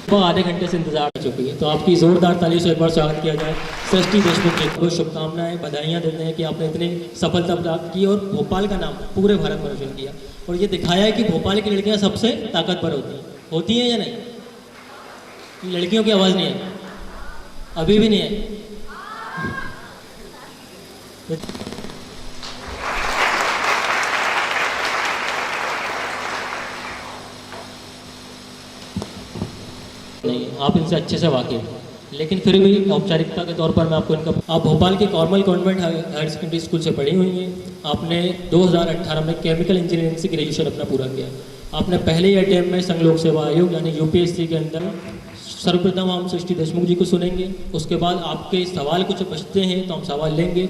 वो आधे घंटे से इंतजार कर चुकी है, तो आपकी ज़ोरदार ताली से एक बार स्वागत किया जाए। सृष्टि देशमुख जी को शुभकामनाएं, बधाइयाँ देते हैं कि आपने इतनी सफलता प्राप्त की और भोपाल का नाम पूरे भारत में रोशन किया और ये दिखाया है कि भोपाल की लड़कियाँ सबसे ताकतवर होती हैं या नहीं? लड़कियों की आवाज़ नहीं है, अभी भी नहीं है। नहीं, आप इनसे अच्छे से वाकिफ हैं, लेकिन फिर भी औपचारिकता के तौर पर मैं आपको इनका, आप भोपाल के कॉर्मल कॉन्वेंट हायर सेकेंडरी स्कूल से पढ़ी हुई हैं। आपने 2018 में केमिकल इंजीनियरिंग से ग्रेजुएशन अपना पूरा किया। आपने पहले ही अटेम्प्ट में संघ लोक सेवा आयोग यानी यूपीएससी के अंदर सर्वप्रथम हम सृष्टि देशमुख जी को सुनेंगे। उसके बाद आपके सवाल कुछ बचते हैं तो हम सवाल लेंगे।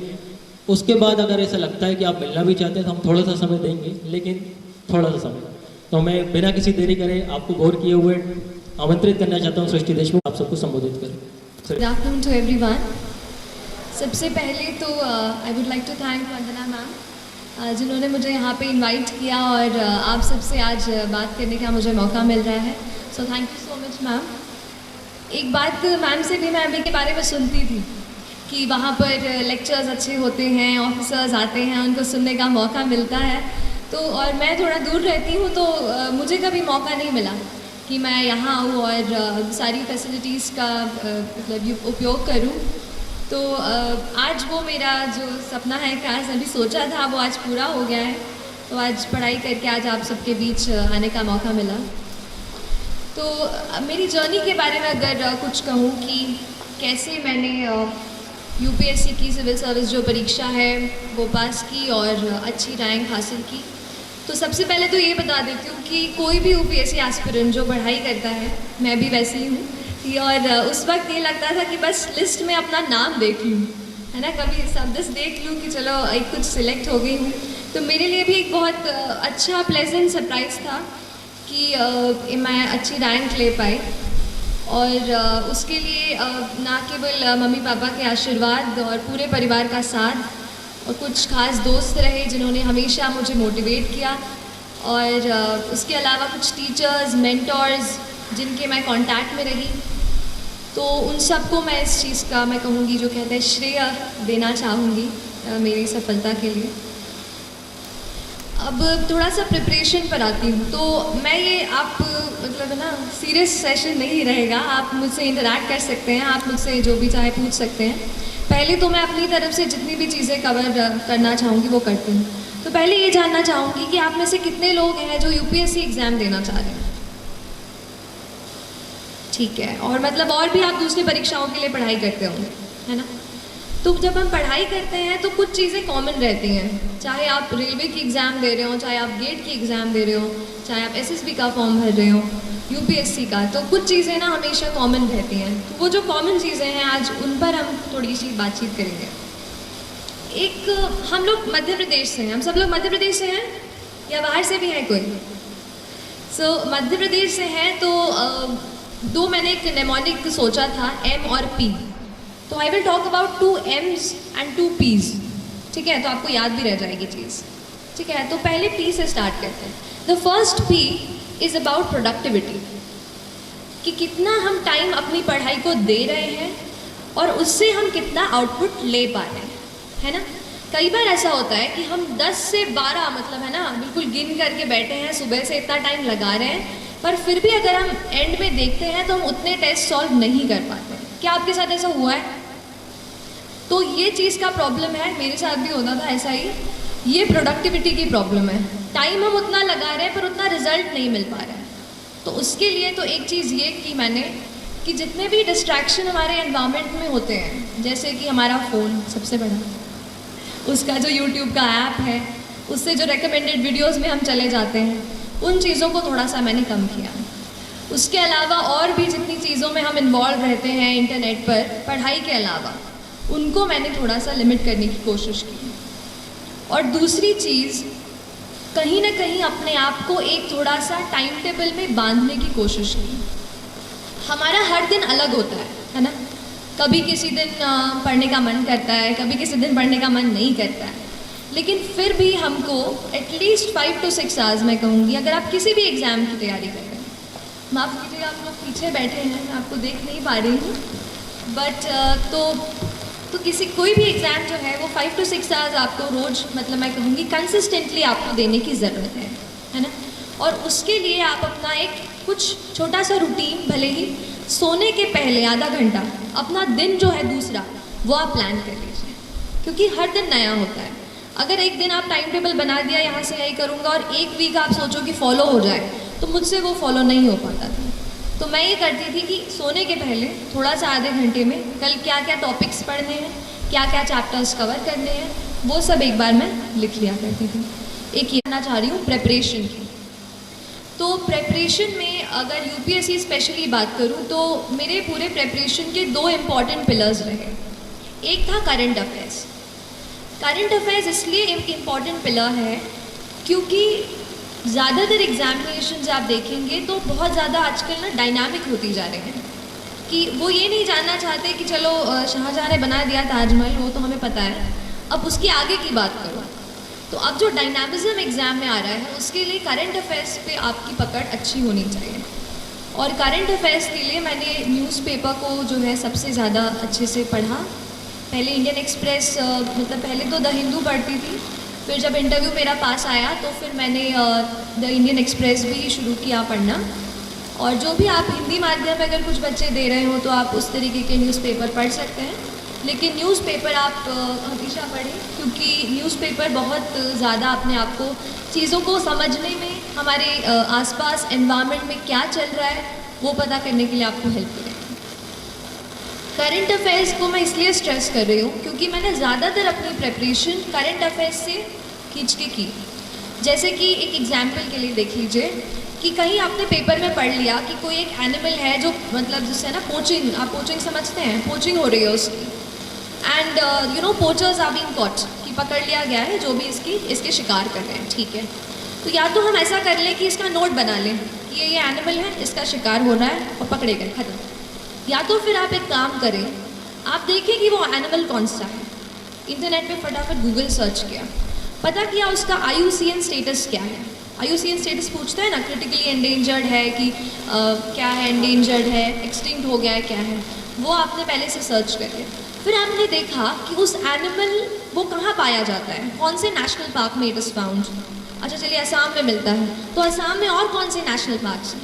उसके बाद अगर ऐसा लगता है कि आप मिलना भी चाहते हैं तो हम थोड़ा सा समय देंगे, लेकिन थोड़ा सा समय। तो मैं बिना किसी देरी करे आपको गौर किए हुए आमंत्रित करना चाहता हूँ सृष्टि देशमुख, आप सबको संबोधित करें। Good afternoon to everyone. सबसे पहले तो I would like to thank Vandana ma'am जिन्होंने मुझे यहाँ पे इनवाइट किया और आप सबसे आज बात करने का मुझे मौका मिल रहा है। So thank you so much ma'am. एक बात मैम से भी मैं अभी के बारे में सुनती थी कि वहाँ पर लेक्चर्स अच्छे होते हैं, ऑफिसर्स आते हैं, उनको सुनने का मौका मिलता है। तो और मैं थोड़ा दूर रहती हूँ तो मुझे कभी मौका नहीं मिला कि मैं यहाँ आऊँ और सारी फैसिलिटीज़ का मतलब उपयोग करूँ। तो आज वो मेरा जो सपना है, काश अभी सोचा था, वो आज पूरा हो गया है। तो आज पढ़ाई करके आज आप सबके बीच आने का मौका मिला। तो मेरी जर्नी के बारे में अगर कुछ कहूँ कि कैसे मैंने यूपीएससी की सिविल सर्विस जो परीक्षा है वो पास की और अच्छी रैंक हासिल की। तो सबसे पहले तो ये बता देती हूँ कि कोई भी यूपीएससी एस्पिरेंट जो पढ़ाई करता है, मैं भी वैसे ही हूँ, और उस वक्त ये लगता था कि बस लिस्ट में अपना नाम देख लूँ, है ना, कभी शब्द देख लूँ कि चलो एक कुछ सिलेक्ट हो गई हूँ। तो मेरे लिए भी एक बहुत अच्छा प्लेजेंट सरप्राइज़ था कि मैं अच्छी रैंक ले पाई। और उसके लिए ना केवल मम्मी पापा के आशीर्वाद और पूरे परिवार का साथ और कुछ खास दोस्त रहे जिन्होंने हमेशा मुझे मोटिवेट किया, और उसके अलावा कुछ टीचर्स, मेंटर्स जिनके मैं कांटेक्ट में रही। तो उन सबको मैं इस चीज़ का मैं कहूँगी जो कहते हैं श्रेय देना चाहूँगी मेरी सफलता के लिए। अब थोड़ा सा प्रिपरेशन पर आती हूँ। तो मैं ये आप मतलब है ना, सीरियस सेशन नहीं रहेगा, आप मुझसे इंटरैक्ट कर सकते हैं, आप मुझसे जो भी चाहे पूछ सकते हैं। पहले तो मैं अपनी तरफ से जितनी भी चीज़ें कवर करना चाहूँगी वो करती हूँ। तो पहले ये जानना चाहूँगी कि आप में से कितने लोग हैं जो यूपीएससी एग्ज़ाम देना चाह रहे हैं? ठीक है। और मतलब और भी आप दूसरी परीक्षाओं के लिए पढ़ाई करते होंगे, है ना? तो जब हम पढ़ाई करते हैं तो कुछ चीज़ें कॉमन रहती हैं, चाहे आप रेलवे की एग्ज़ाम दे रहे हो, चाहे आप गेट की एग्ज़ाम दे रहे हो, चाहे आप एसएसबी का फॉर्म भर रहे हो, यूपीएससी का। तो कुछ चीज़ें ना हमेशा कॉमन रहती हैं। तो वो जो कॉमन चीज़ें हैं आज उन पर हम थोड़ी सी बातचीत करेंगे। एक, हम लोग मध्य प्रदेश से हैं, हम सब लोग मध्य प्रदेश से हैं या बाहर से भी है कोई? सो मध्य प्रदेश से हैं। तो दो मैंने एक नेमोनिक सोचा था, एम और पी। तो I will talk about 2 M's and 2 P's। ठीक है, तो आपको याद भी रह जाएगी चीज़। ठीक है, तो पहले P से स्टार्ट करते हैं। The first P is about productivity, कि कितना हम टाइम अपनी पढ़ाई को दे रहे हैं और उससे हम कितना आउटपुट ले पा रहे हैं, है ना। कई बार ऐसा होता है कि हम 10 से 12 मतलब है ना बिल्कुल गिन करके बैठे हैं, सुबह से इतना टाइम लगा रहे हैं, पर फिर भी अगर हम एंड में देखते हैं तो हम उतने टेस्ट सॉल्व नहीं कर पाते। क्या आपके साथ ऐसा हुआ है? तो ये चीज़ का प्रॉब्लम है, मेरे साथ भी होता था ऐसा ही। ये प्रोडक्टिविटी की प्रॉब्लम है, टाइम हम उतना लगा रहे हैं पर उतना रिजल्ट नहीं मिल पा रहा है। तो उसके लिए तो एक चीज़ ये की मैंने कि जितने भी डिस्ट्रैक्शन हमारे एनवायरनमेंट में होते हैं, जैसे कि हमारा फ़ोन सबसे बड़ा, उसका जो यूट्यूब का ऐप है, उससे जो रिकमेंडेड वीडियोज़ में हम चले जाते हैं, उन चीज़ों को थोड़ा सा मैंने कम किया। उसके अलावा और भी जितनी चीज़ों में हम इन्वॉल्व रहते हैं इंटरनेट पर पढ़ाई के अलावा, उनको मैंने थोड़ा सा लिमिट करने की कोशिश की। और दूसरी चीज़, कहीं ना कहीं अपने आप को एक थोड़ा सा टाइम टेबल में बांधने की कोशिश की। हमारा हर दिन अलग होता है ना। कभी किसी दिन पढ़ने का मन करता है, कभी किसी दिन पढ़ने का मन नहीं करता है, लेकिन फिर भी हमको एटलीस्ट 5 to 6 आवर्स मैं कहूँगी, अगर आप किसी भी एग्ज़ाम की तैयारी कर रहे हैं माफ़ कीजिएगा, आप लोग पीछे बैठे हैं, मैं आपको देख नहीं पा रही हूँ, बट तो किसी कोई भी एग्ज़ाम जो है वो 5 to 6 आवर्स आपको रोज़, मतलब मैं कहूँगी कंसिस्टेंटली आपको देने की ज़रूरत है ना। और उसके लिए आप अपना एक कुछ छोटा सा रूटीन, भले ही सोने के पहले आधा घंटा अपना दिन जो है दूसरा वो आप प्लान कर लीजिए, क्योंकि हर दिन नया होता है। अगर एक दिन आप टाइम टेबल बना दिया, यहाँ से यही करूँगा, और एक वीक आप सोचो कि फॉलो हो जाए, तो मुझसे वो फॉलो नहीं हो पाता था। तो मैं ये करती थी कि सोने के पहले थोड़ा सा आधे घंटे में कल क्या क्या टॉपिक्स पढ़ने हैं, क्या क्या चैप्टर्स कवर करने हैं, वो सब एक बार मैं लिख लिया करती थी। एक ये करना चाह रही हूँ प्रेपरेशन की। तो प्रेपरेशन में अगर यूपीएससी स्पेशली बात करूँ तो मेरे पूरे प्रेपरेशन के 2 इम्पॉर्टेंट पिलर्स रहे। एक था करंट अफेयर्स। करंट अफेयर्स इसलिए एक इम्पॉर्टेंट पिलर है क्योंकि ज़्यादातर एग्जामिनेशन आप देखेंगे तो बहुत ज़्यादा आजकल ना डायनामिक होती जा रहे हैं, कि वो ये नहीं जानना चाहते कि चलो शाहजहाँ ने बना दिया ताजमहल, वो तो हमें पता है, अब उसकी आगे की बात करो। तो अब जो डायनामिज्म एग्ज़ाम में आ रहा है उसके लिए करंट अफेयर्स पे आपकी पकड़ अच्छी होनी चाहिए। और करंट अफेयर्स के लिए मैंने न्यूज़पेपर को जो है सबसे ज़्यादा अच्छे से पढ़ा। पहले इंडियन एक्सप्रेस, मतलब पहले तो द हिंदू पढ़ती थी, फिर जब इंटरव्यू मेरा पास आया तो फिर मैंने द इंडियन एक्सप्रेस भी शुरू किया पढ़ना। और जो भी आप हिंदी माध्यम में अगर कुछ बच्चे दे रहे हो तो आप उस तरीके के न्यूज़पेपर पढ़ सकते हैं, लेकिन न्यूज़पेपर आप हमेशा पढ़ें, क्योंकि न्यूज़पेपर बहुत ज़्यादा अपने आप को चीज़ों को समझने में, हमारे आसपास एनवायरनमेंट में क्या चल रहा है वो पता करने के लिए आपको हेल्प करेगा। करंट अफेयर्स को मैं इसलिए स्ट्रेस कर रही हूँ क्योंकि मैंने ज़्यादातर अपनी प्रेपरेशन करंट अफेयर्स से खींच के की। जैसे कि एक एग्जाम्पल के लिए देख लीजिए कि कहीं आपने पेपर में पढ़ लिया कि कोई एक एनिमल है जो, मतलब जिससे ना पोचिंग, आप पोचिंग समझते हैं, पोचिंग हो रही है उसकी, and you know poachers are being caught, कि पकड़ लिया गया है जो भी इसके शिकार कर रहे हैं, ठीक है। तो या तो हम ऐसा कर लें कि इसका नोट बना लें कि ये एनिमल है, इसका शिकार हो रहा है और पकड़े गए, खत्म। या तो फिर आप एक काम करें, आप देखें कि वो एनिमल कौन सा है, इंटरनेट पे फटाफट गूगल सर्च किया, पता किया उसका IUCN स्टेटस क्या है। IUCN स्टेटस पूछता है ना, क्रिटिकली एंडेंजर्ड है कि क्या है, एंडेंजर्ड है, एक्सटिंक्ट हो गया है, क्या है, वो आपने पहले से सर्च कर लिया। फिर आपने देखा कि उस एनिमल वो कहाँ पाया जाता है, कौन से नेशनल पार्क में इट इज़ फाउंड। अच्छा चलिए असम में मिलता है, तो असम में और कौन से नेशनल पार्क्स हैं।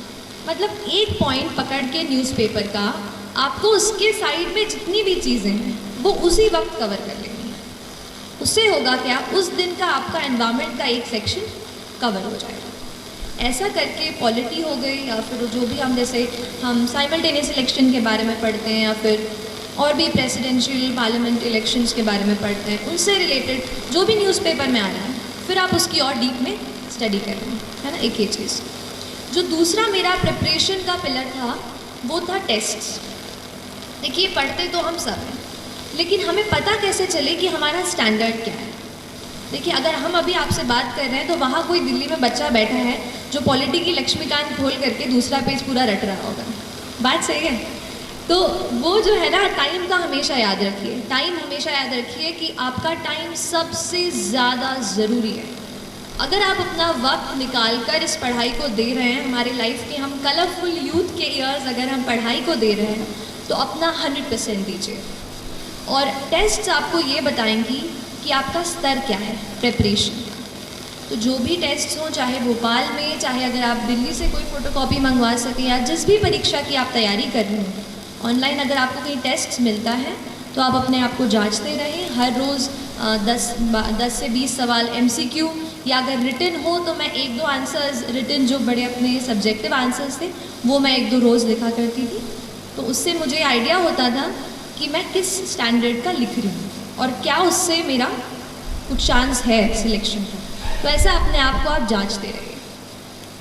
मतलब एक पॉइंट पकड़ के न्यूज़पेपर का आपको उसके साइड में जितनी भी चीज़ें हैं वो उसी वक्त कवर कर लेनी है। उससे होगा क्या, उस दिन का आपका एनवायरनमेंट का एक सेक्शन कवर हो जाएगा। ऐसा करके पॉलिटी हो गई, या फिर जो भी हम, जैसे हम साइमल्टेनियस इलेक्शन के बारे में पढ़ते हैं, या फिर और भी प्रेसिडेंशियल पार्लियामेंट इलेक्शंस के बारे में पढ़ते हैं, उनसे रिलेटेड जो भी न्यूज़पेपर में आ रहा है, फिर आप उसकी और डीप में स्टडी कर रहे हैं, है ना। एक ये चीज़। जो दूसरा मेरा प्रिपरेशन का पिलर था वो था टेस्ट्स। देखिए पढ़ते तो हम सब हैं, लेकिन हमें पता कैसे चले कि हमारा स्टैंडर्ड क्या है। देखिए अगर हम अभी आपसे बात कर रहे हैं तो वहाँ कोई दिल्ली में बच्चा बैठा है जो पॉलिटी की लक्ष्मीकांत खोल करके दूसरा पेज पूरा रट रहा होगा, बात सही है। तो वो जो है ना, टाइम का हमेशा याद रखिए, टाइम हमेशा याद रखिए कि आपका टाइम सबसे ज़्यादा ज़रूरी है। अगर आप अपना वक्त निकाल कर इस पढ़ाई को दे रहे हैं, हमारे लाइफ के हम कलरफुल यूथ के ईयर्स अगर हम पढ़ाई को दे रहे हैं तो अपना 100% दीजिए। और टेस्ट्स आपको ये बताएंगी कि आपका स्तर क्या है प्रेपरेशन। तो जो भी टेस्ट्स हों, चाहे भोपाल में, चाहे अगर आप दिल्ली से कोई फ़ोटोकॉपी मंगवा सकें, या जिस भी परीक्षा की आप तैयारी कर रहे हैं, ऑनलाइन अगर आपको कहीं टेस्ट्स मिलता है तो आप अपने आप को जांचते रहें। हर रोज़ 10 से 20 सवाल MCQ, या अगर रिटन हो तो मैं 1-2 आंसर्स रिटन, जो बड़े अपने सब्जेक्टिव आंसर्स थे, वो मैं 1-2 रोज़ लिखा करती थी। तो उससे मुझे आइडिया होता था कि मैं किस स्टैंडर्ड का लिख रही हूँ और क्या उससे मेरा कुछ चांस है सिलेक्शन का। तो ऐसा अपने आप को आप जांचते रहिए।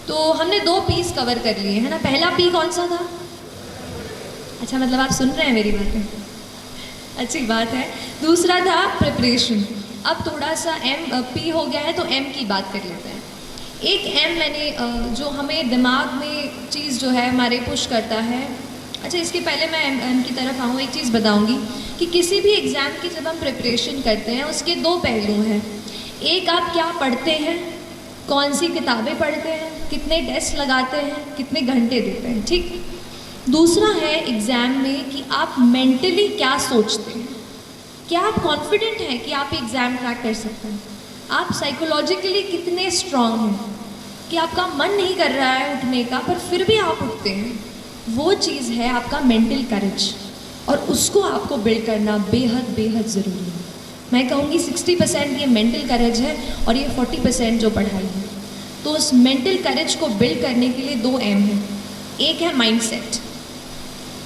तो हमने 2 पीस कवर कर लिए हैं ना। पहला पी कौन सा था? अच्छा, मतलब आप सुन रहे हैं मेरी बातें, अच्छी बात है। दूसरा था प्रिपरेशन। अब थोड़ा सा पी हो गया है तो M की बात कर लेते हैं। एक M मैंने जो हमें दिमाग में चीज़ जो है हमारे पुश करता है। अच्छा, इसके पहले मैं M की तरफ आऊँ, एक चीज़ बताऊँगी कि किसी भी एग्ज़ाम की जब हम प्रिपरेशन करते हैं उसके 2 पहलू हैं। एक, आप क्या पढ़ते हैं, कौन सी किताबें पढ़ते हैं, कितने टेस्ट लगाते हैं, कितने घंटे देते हैं, ठीक। दूसरा है एग्ज़ाम में कि आप मेंटली क्या सोचते हैं, क्या आप कॉन्फिडेंट हैं कि आप एग्ज़ाम क्रैक कर सकते हैं, आप साइकोलॉजिकली कितने स्ट्रांग हैं कि आपका मन नहीं कर रहा है उठने का पर फिर भी आप उठते हैं। वो चीज़ है आपका मेंटल करेज, और उसको आपको बिल्ड करना बेहद बेहद ज़रूरी है। मैं कहूँगी 60% ये मेंटल करेज है और ये 40% जो पढ़ाई है। तो उस मेंटल करेज को बिल्ड करने के लिए 2 एम हैं। एक है माइंडसेट,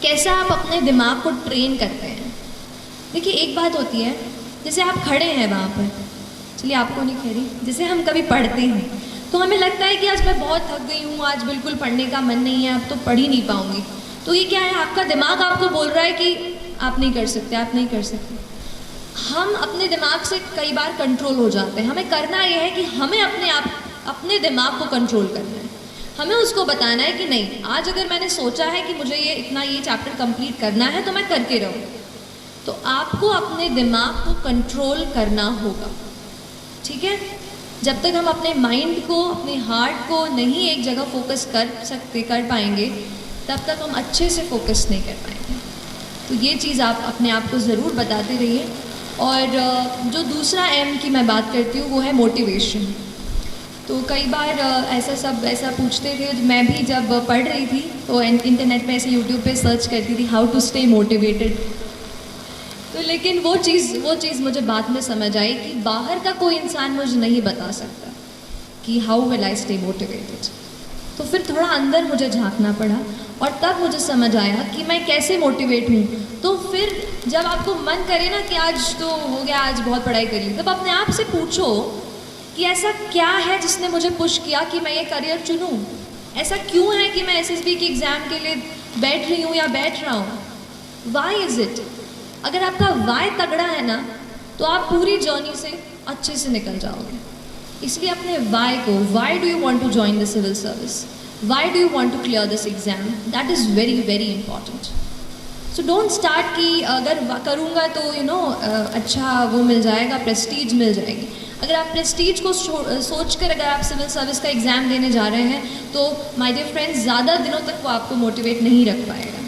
कैसा आप अपने दिमाग को ट्रेन करते हैं। देखिए एक बात होती है, जैसे आप खड़े हैं वहाँ पर, चलिए आपको नहीं कह रही, जैसे हम कभी पढ़ते हैं तो हमें लगता है कि आज मैं बहुत थक गई हूँ, आज बिल्कुल पढ़ने का मन नहीं है, अब तो पढ़ ही नहीं पाऊँगी। तो ये क्या है, आपका दिमाग आपको बोल रहा है कि आप नहीं कर सकते, आप नहीं कर सकते। हम अपने दिमाग से कई बार कंट्रोल हो जाते हैं। हमें करना ये है कि हमें अपने दिमाग को कंट्रोल करना है। हमें उसको बताना है कि नहीं, आज अगर मैंने सोचा है कि मुझे ये चैप्टर कंप्लीट करना है तो मैं करके रहूँ। तो आपको अपने दिमाग को कंट्रोल करना होगा, ठीक है। जब तक हम अपने माइंड को, अपने हार्ट को नहीं एक जगह फोकस कर पाएंगे, तब तक हम अच्छे से फोकस नहीं कर पाएंगे। तो ये चीज़ आप अपने आप को ज़रूर बताते रहिए। और जो दूसरा एम की मैं बात करती हूँ वो है मोटिवेशन। तो कई बार ऐसा पूछते थे, मैं भी जब पढ़ रही थी तो इंटरनेट पे ऐसे यूट्यूब पे सर्च करती थी हाउ टू स्टे मोटिवेटेड। तो लेकिन वो चीज़ मुझे बाद में समझ आई कि बाहर का कोई इंसान मुझे नहीं बता सकता कि how will I stay motivated. तो फिर थोड़ा अंदर मुझे झांकना पड़ा और तब मुझे समझ आया कि मैं कैसे मोटिवेट हूँ। तो फिर जब आपको मन करे ना कि आज तो हो गया, आज बहुत पढ़ाई कर ली, तब अपने आप से पूछो कि ऐसा क्या है जिसने मुझे पुश किया कि मैं ये करियर चुनूँ। ऐसा क्यों है कि मैं एसएसबी के एग्ज़ाम के लिए बैठ रही हूँ या बैठ रहा हूँ। Why is it. अगर आपका वाई तगड़ा है ना तो आप पूरी जर्नी से अच्छे से निकल जाओगे। इसलिए अपने वाई को, why do you want to join the civil service, why do you want to clear this exam, that is very very important. So don't start कि अगर करूँगा तो अच्छा वो मिल जाएगा, प्रेस्टीज मिल जाएगी। अगर आप प्रेस्टीज को सोच कर अगर आप सिविल सर्विस का एग्ज़ाम देने जा रहे हैं तो माय डियर फ्रेंड्स, ज़्यादा दिनों तक वो आपको मोटिवेट नहीं रख पाएगा।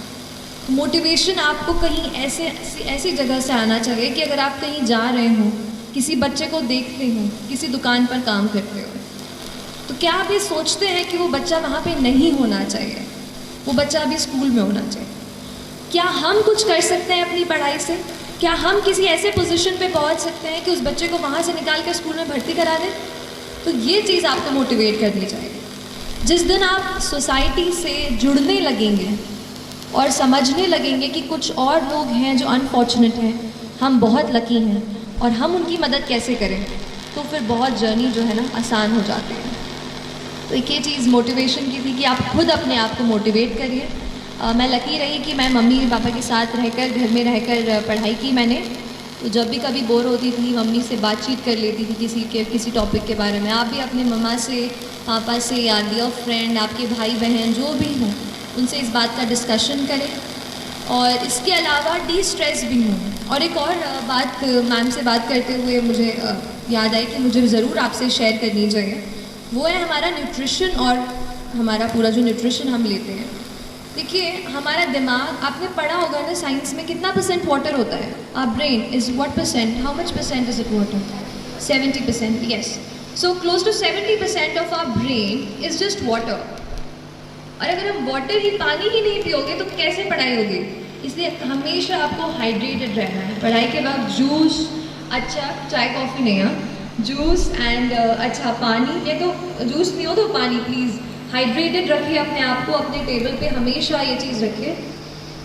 मोटिवेशन आपको कहीं ऐसी जगह से आना चाहिए कि अगर आप कहीं जा रहे हो, किसी बच्चे को देखते हो, किसी दुकान पर काम करते हो, तो क्या आप ये सोचते हैं कि वो बच्चा वहाँ पे नहीं होना चाहिए, वो बच्चा अभी स्कूल में होना चाहिए। क्या हम कुछ कर सकते हैं अपनी पढ़ाई से? क्या हम किसी ऐसे पोजीशन पे पहुँच सकते हैं कि उस बच्चे को वहाँ से निकाल कर स्कूल में भर्ती करा दें? तो ये चीज़ आपको मोटिवेट करनी चाहिए। जिस दिन आप सोसाइटी से जुड़ने लगेंगे और समझने लगेंगे कि कुछ और लोग हैं जो अनफॉर्चुनेट हैं, हम बहुत लकी हैं और हम उनकी मदद कैसे करें, तो फिर बहुत जर्नी जो है ना आसान हो जाती है। तो एक ये चीज़ मोटिवेशन की थी कि आप खुद अपने आप को मोटिवेट करिए। मैं लकी रही कि मैं मम्मी पापा के साथ रहकर, घर में रहकर पढ़ाई की मैंने। तो जब भी कभी बोर होती थी, मम्मी से बातचीत कर लेती थी किसी टॉपिक के बारे में। आप भी अपने मम्मा से, पापा से या डियर फ्रेंड, आपके भाई बहन जो भी हों, उनसे इस बात का डिस्कशन करें। और इसके अलावा डिस्ट्रेस भी हूँ। और एक और बात मैम से बात करते हुए मुझे याद आई कि मुझे ज़रूर आपसे शेयर करनी चाहिए, वो है हमारा न्यूट्रिशन और हमारा पूरा जो न्यूट्रिशन हम लेते हैं। देखिए हमारा दिमाग, आपने पढ़ा होगा ना साइंस में, कितना % वाटर होता है? Our brain is what %, how much % is it water? 70%, yes. So close to 70% of our brain is just water. और अगर हम वाटर ही, पानी ही नहीं पियोगे तो कैसे पढ़ाई होगी? इसलिए हमेशा आपको हाइड्रेटेड रहना है। पढ़ाई के बाद जूस, अच्छा चाय कॉफ़ी नहीं, हाँ, जूस एंड अच्छा पानी, या तो जूस नहीं हो तो पानी, प्लीज़ हाइड्रेटेड रखिए अपने आप को। अपने टेबल पे हमेशा ये चीज़ रखिए।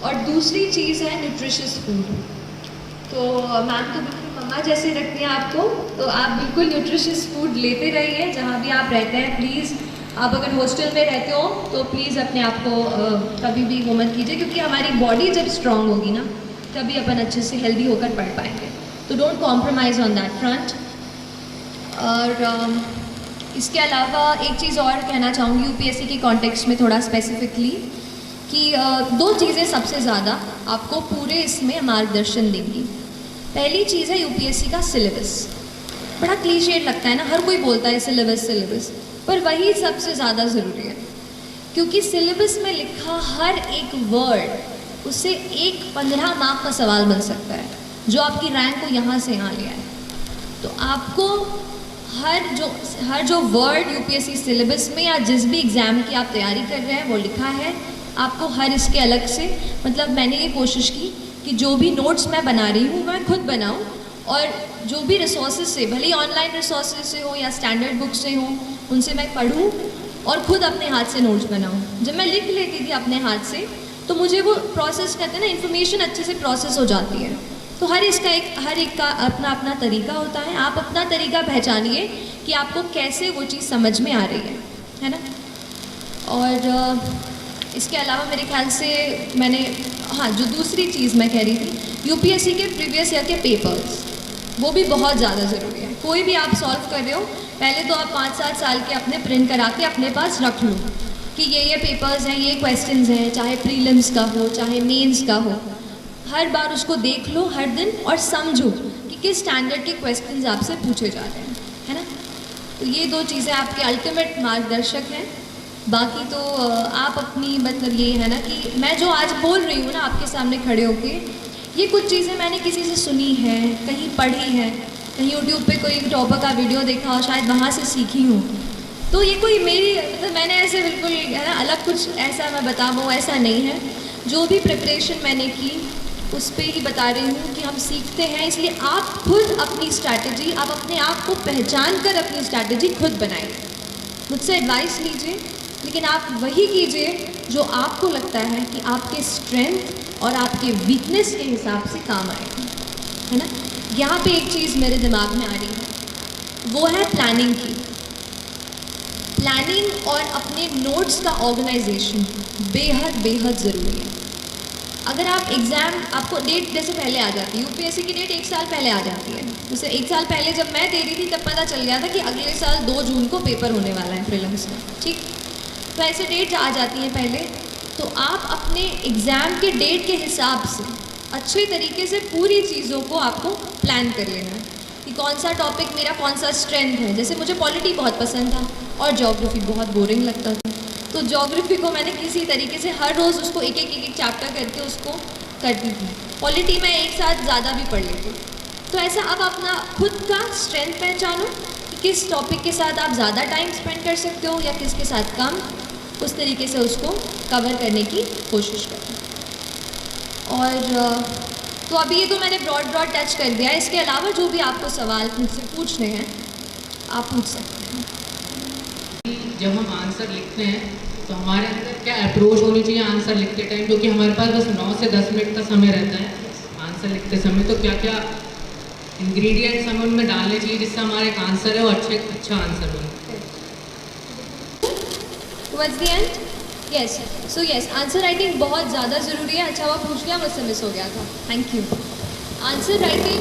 और दूसरी चीज़ है न्यूट्रिशियस फूड। तो मैम तो बिल्कुल मम्मा जैसे रखती हैं आपको, तो आप बिल्कुल न्यूट्रिशियस फूड लेते रहिए जहाँ भी आप रहते हैं। प्लीज़ आप अगर हॉस्टल में रहते हो तो प्लीज़ अपने आप को कभी भी वो मत कीजिए, क्योंकि हमारी बॉडी जब स्ट्रांग होगी ना तभी अपन अच्छे से हेल्दी होकर पढ़ पाएंगे। तो don't compromise on that front. और इसके अलावा एक चीज़ और कहना चाहूँगी यूपीएससी के कॉन्टेक्स्ट में थोड़ा स्पेसिफिकली, कि 2 चीज़ें सबसे ज़्यादा आपको पूरे इसमें मार्गदर्शन देंगी। पहली चीज़ है यूपीएससी का सिलेबस। बड़ा क्लीशेड लगता है ना, हर कोई बोलता है सिलेबस सिलेबस, पर वही सबसे ज़्यादा ज़रूरी है, क्योंकि सिलेबस में लिखा हर एक वर्ड उससे एक 15 मार्क का सवाल बन सकता है, जो आपकी रैंक को यहाँ से यहाँ ले आए। तो आपको हर जो वर्ड यूपीएससी सिलेबस में या जिस भी एग्ज़ाम की आप तैयारी कर रहे हैं वो लिखा है, आपको हर इसके अलग से, मतलब मैंने ये कोशिश की कि जो भी नोट्स मैं बना रही हूँ मैं खुद बनाऊँ, और जो भी रिसोर्सेज से, भले ही ऑनलाइन रिसोर्सेज से हो या स्टैंडर्ड बुक से हो, उनसे मैं पढ़ूँ और ख़ुद अपने हाथ से नोट्स बनाऊँ। जब मैं लिख लेती थी अपने हाथ से तो मुझे वो प्रोसेस करते हैं ना, इन्फॉर्मेशन अच्छे से प्रोसेस हो जाती है। तो हर एक का अपना अपना तरीका होता है, आप अपना तरीका पहचानिए कि आपको कैसे वो चीज़ समझ में आ रही है ना। और इसके अलावा मेरे ख्याल से मैंने, हाँ, जो दूसरी चीज़ मैं कह रही थी, यूपीएससी के प्रीवियस ईयर के पेपर्स, वो भी बहुत ज़्यादा ज़रूरी है। कोई भी आप सॉल्व कर रहे हो, पहले तो आप 5-7 साल के अपने प्रिंट करा के अपने पास रख लो कि ये पेपर्स हैं, ये क्वेश्चंस हैं, चाहे प्रीलिम्स का हो चाहे मेंस का हो, हर बार उसको देख लो हर दिन और समझो कि किस स्टैंडर्ड के क्वेश्चंस आपसे पूछे जा रहे हैं, है ना। तो ये 2 चीज़ें आपके अल्टीमेट मार्गदर्शक हैं। बाकी तो आप अपनी, मतलब ये है ना कि मैं जो आज बोल रही हूँ ना आपके सामने खड़े होके, ये कुछ चीज़ें मैंने किसी से सुनी है, कहीं पढ़ी है, कहीं यूट्यूब पे कोई टॉपर का वीडियो देखा और शायद वहाँ से सीखी हूँ। तो ये कोई मेरी, मतलब मैंने ऐसे बिल्कुल, है ना, अलग कुछ ऐसा मैं बता वो ऐसा नहीं है। जो भी प्रिपरेशन मैंने की उस पर ही बता रही हूँ कि हम सीखते हैं, इसलिए आप खुद अपनी स्ट्रैटेजी, आप अपने आप को पहचान कर अपनी स्ट्रैटेजी खुद बनाइए। मुझसे एडवाइस लीजिए, लेकिन आप वही कीजिए जो आपको लगता है कि आपके स्ट्रेंथ और आपके वीकनेस के हिसाब से काम आएगा, है ना। यहाँ पे एक चीज़ मेरे दिमाग में आ रही है, वो है प्लानिंग की। प्लानिंग और अपने नोट्स का ऑर्गेनाइजेशन बेहद ज़रूरी है। अगर आप एग्ज़ाम, आपको डेट जैसे पहले आ जाती है, यूपीएससी की डेट 1 साल पहले आ जाती है। जैसे 1 साल पहले जब मैं दे रही थी तब पता चल गया था कि अगले साल 2 जून को पेपर होने वाला है प्रीलिम्स का, ठीक। तो ऐसे डेट आ जाती हैं पहले, तो आप अपने एग्ज़ाम के डेट के हिसाब से अच्छे तरीके से पूरी चीज़ों को आपको प्लान कर लेना है कि कौन सा टॉपिक मेरा कौन सा स्ट्रेंथ है। जैसे मुझे पॉलिटी बहुत पसंद था और ज्योग्राफी बहुत बोरिंग लगता था, तो ज्योग्राफी को मैंने किसी तरीके से हर रोज़ उसको एक चैप्टर करके उसको करती थी। पॉलिटी में एक साथ ज़्यादा भी पढ़ लेती। तो ऐसा अब अपना खुद का स्ट्रेंथ पहचानो कि किस टॉपिक के साथ आप ज़्यादा टाइम स्पेंड कर सकते हो या किसके साथ कम, उस तरीके से उसको कवर करने की कोशिश करें। और तो अभी ये तो मैंने ब्रॉड टच कर दिया है। इसके अलावा जो भी आपको सवाल मुझसे पूछने हैं आप पूछ सकते हैं। जब हम आंसर लिखते हैं तो हमारे अंदर क्या अप्रोच होनी चाहिए आंसर लिखते टाइम, क्योंकि हमारे पास बस 9 से 10 मिनट का समय रहता है आंसर लिखते समय, तो क्या क्या इंग्रेडिएंट्स हमें उनमें डालने चाहिए जिससे हमारा एक आंसर है वो अच्छा आंसर बने। Towards the end? Yes. So yes, answer writing बहुत ज़्यादा ज़रूरी है। अच्छा हुआ पूछ लिया, मुझसे मिस हो गया था, थैंक यू। आंसर राइटिंग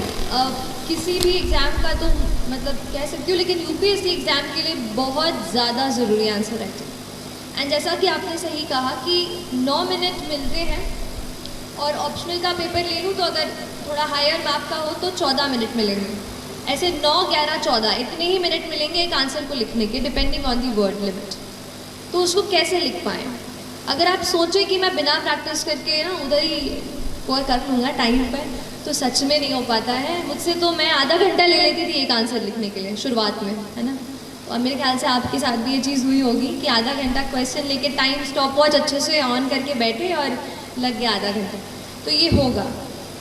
किसी भी एग्ज़ाम का तो मतलब कह सकती हूँ, लेकिन यूपीएससी एग्ज़ाम के लिए बहुत ज़्यादा ज़रूरी है आंसर राइटिंग। एंड जैसा कि आपने सही कहा कि 9 मिनट मिलते हैं, और ऑप्शनल का पेपर ले लूँ तो अगर थोड़ा हायर मार्क का हो तो 14 मिनट मिलेंगे। ऐसे 9, 11, 14 इतने ही मिनट मिलेंगे एक आंसर को लिखने के, depending on the word limit. तो उसको कैसे लिख पाएँ? अगर आप सोचें कि मैं बिना प्रैक्टिस करके ना उधर ही कोई कर लूँगा टाइम पर, तो सच में नहीं हो पाता है। मुझसे तो मैं आधा घंटा ले लेती थी एक आंसर लिखने के लिए शुरुआत में, है ना। और मेरे ख्याल से आपके साथ भी ये चीज़ हुई होगी कि आधा घंटा क्वेश्चन लेके टाइम स्टॉप वॉच अच्छे से ऑन करके बैठे और लग गया आधा घंटा। तो ये होगा,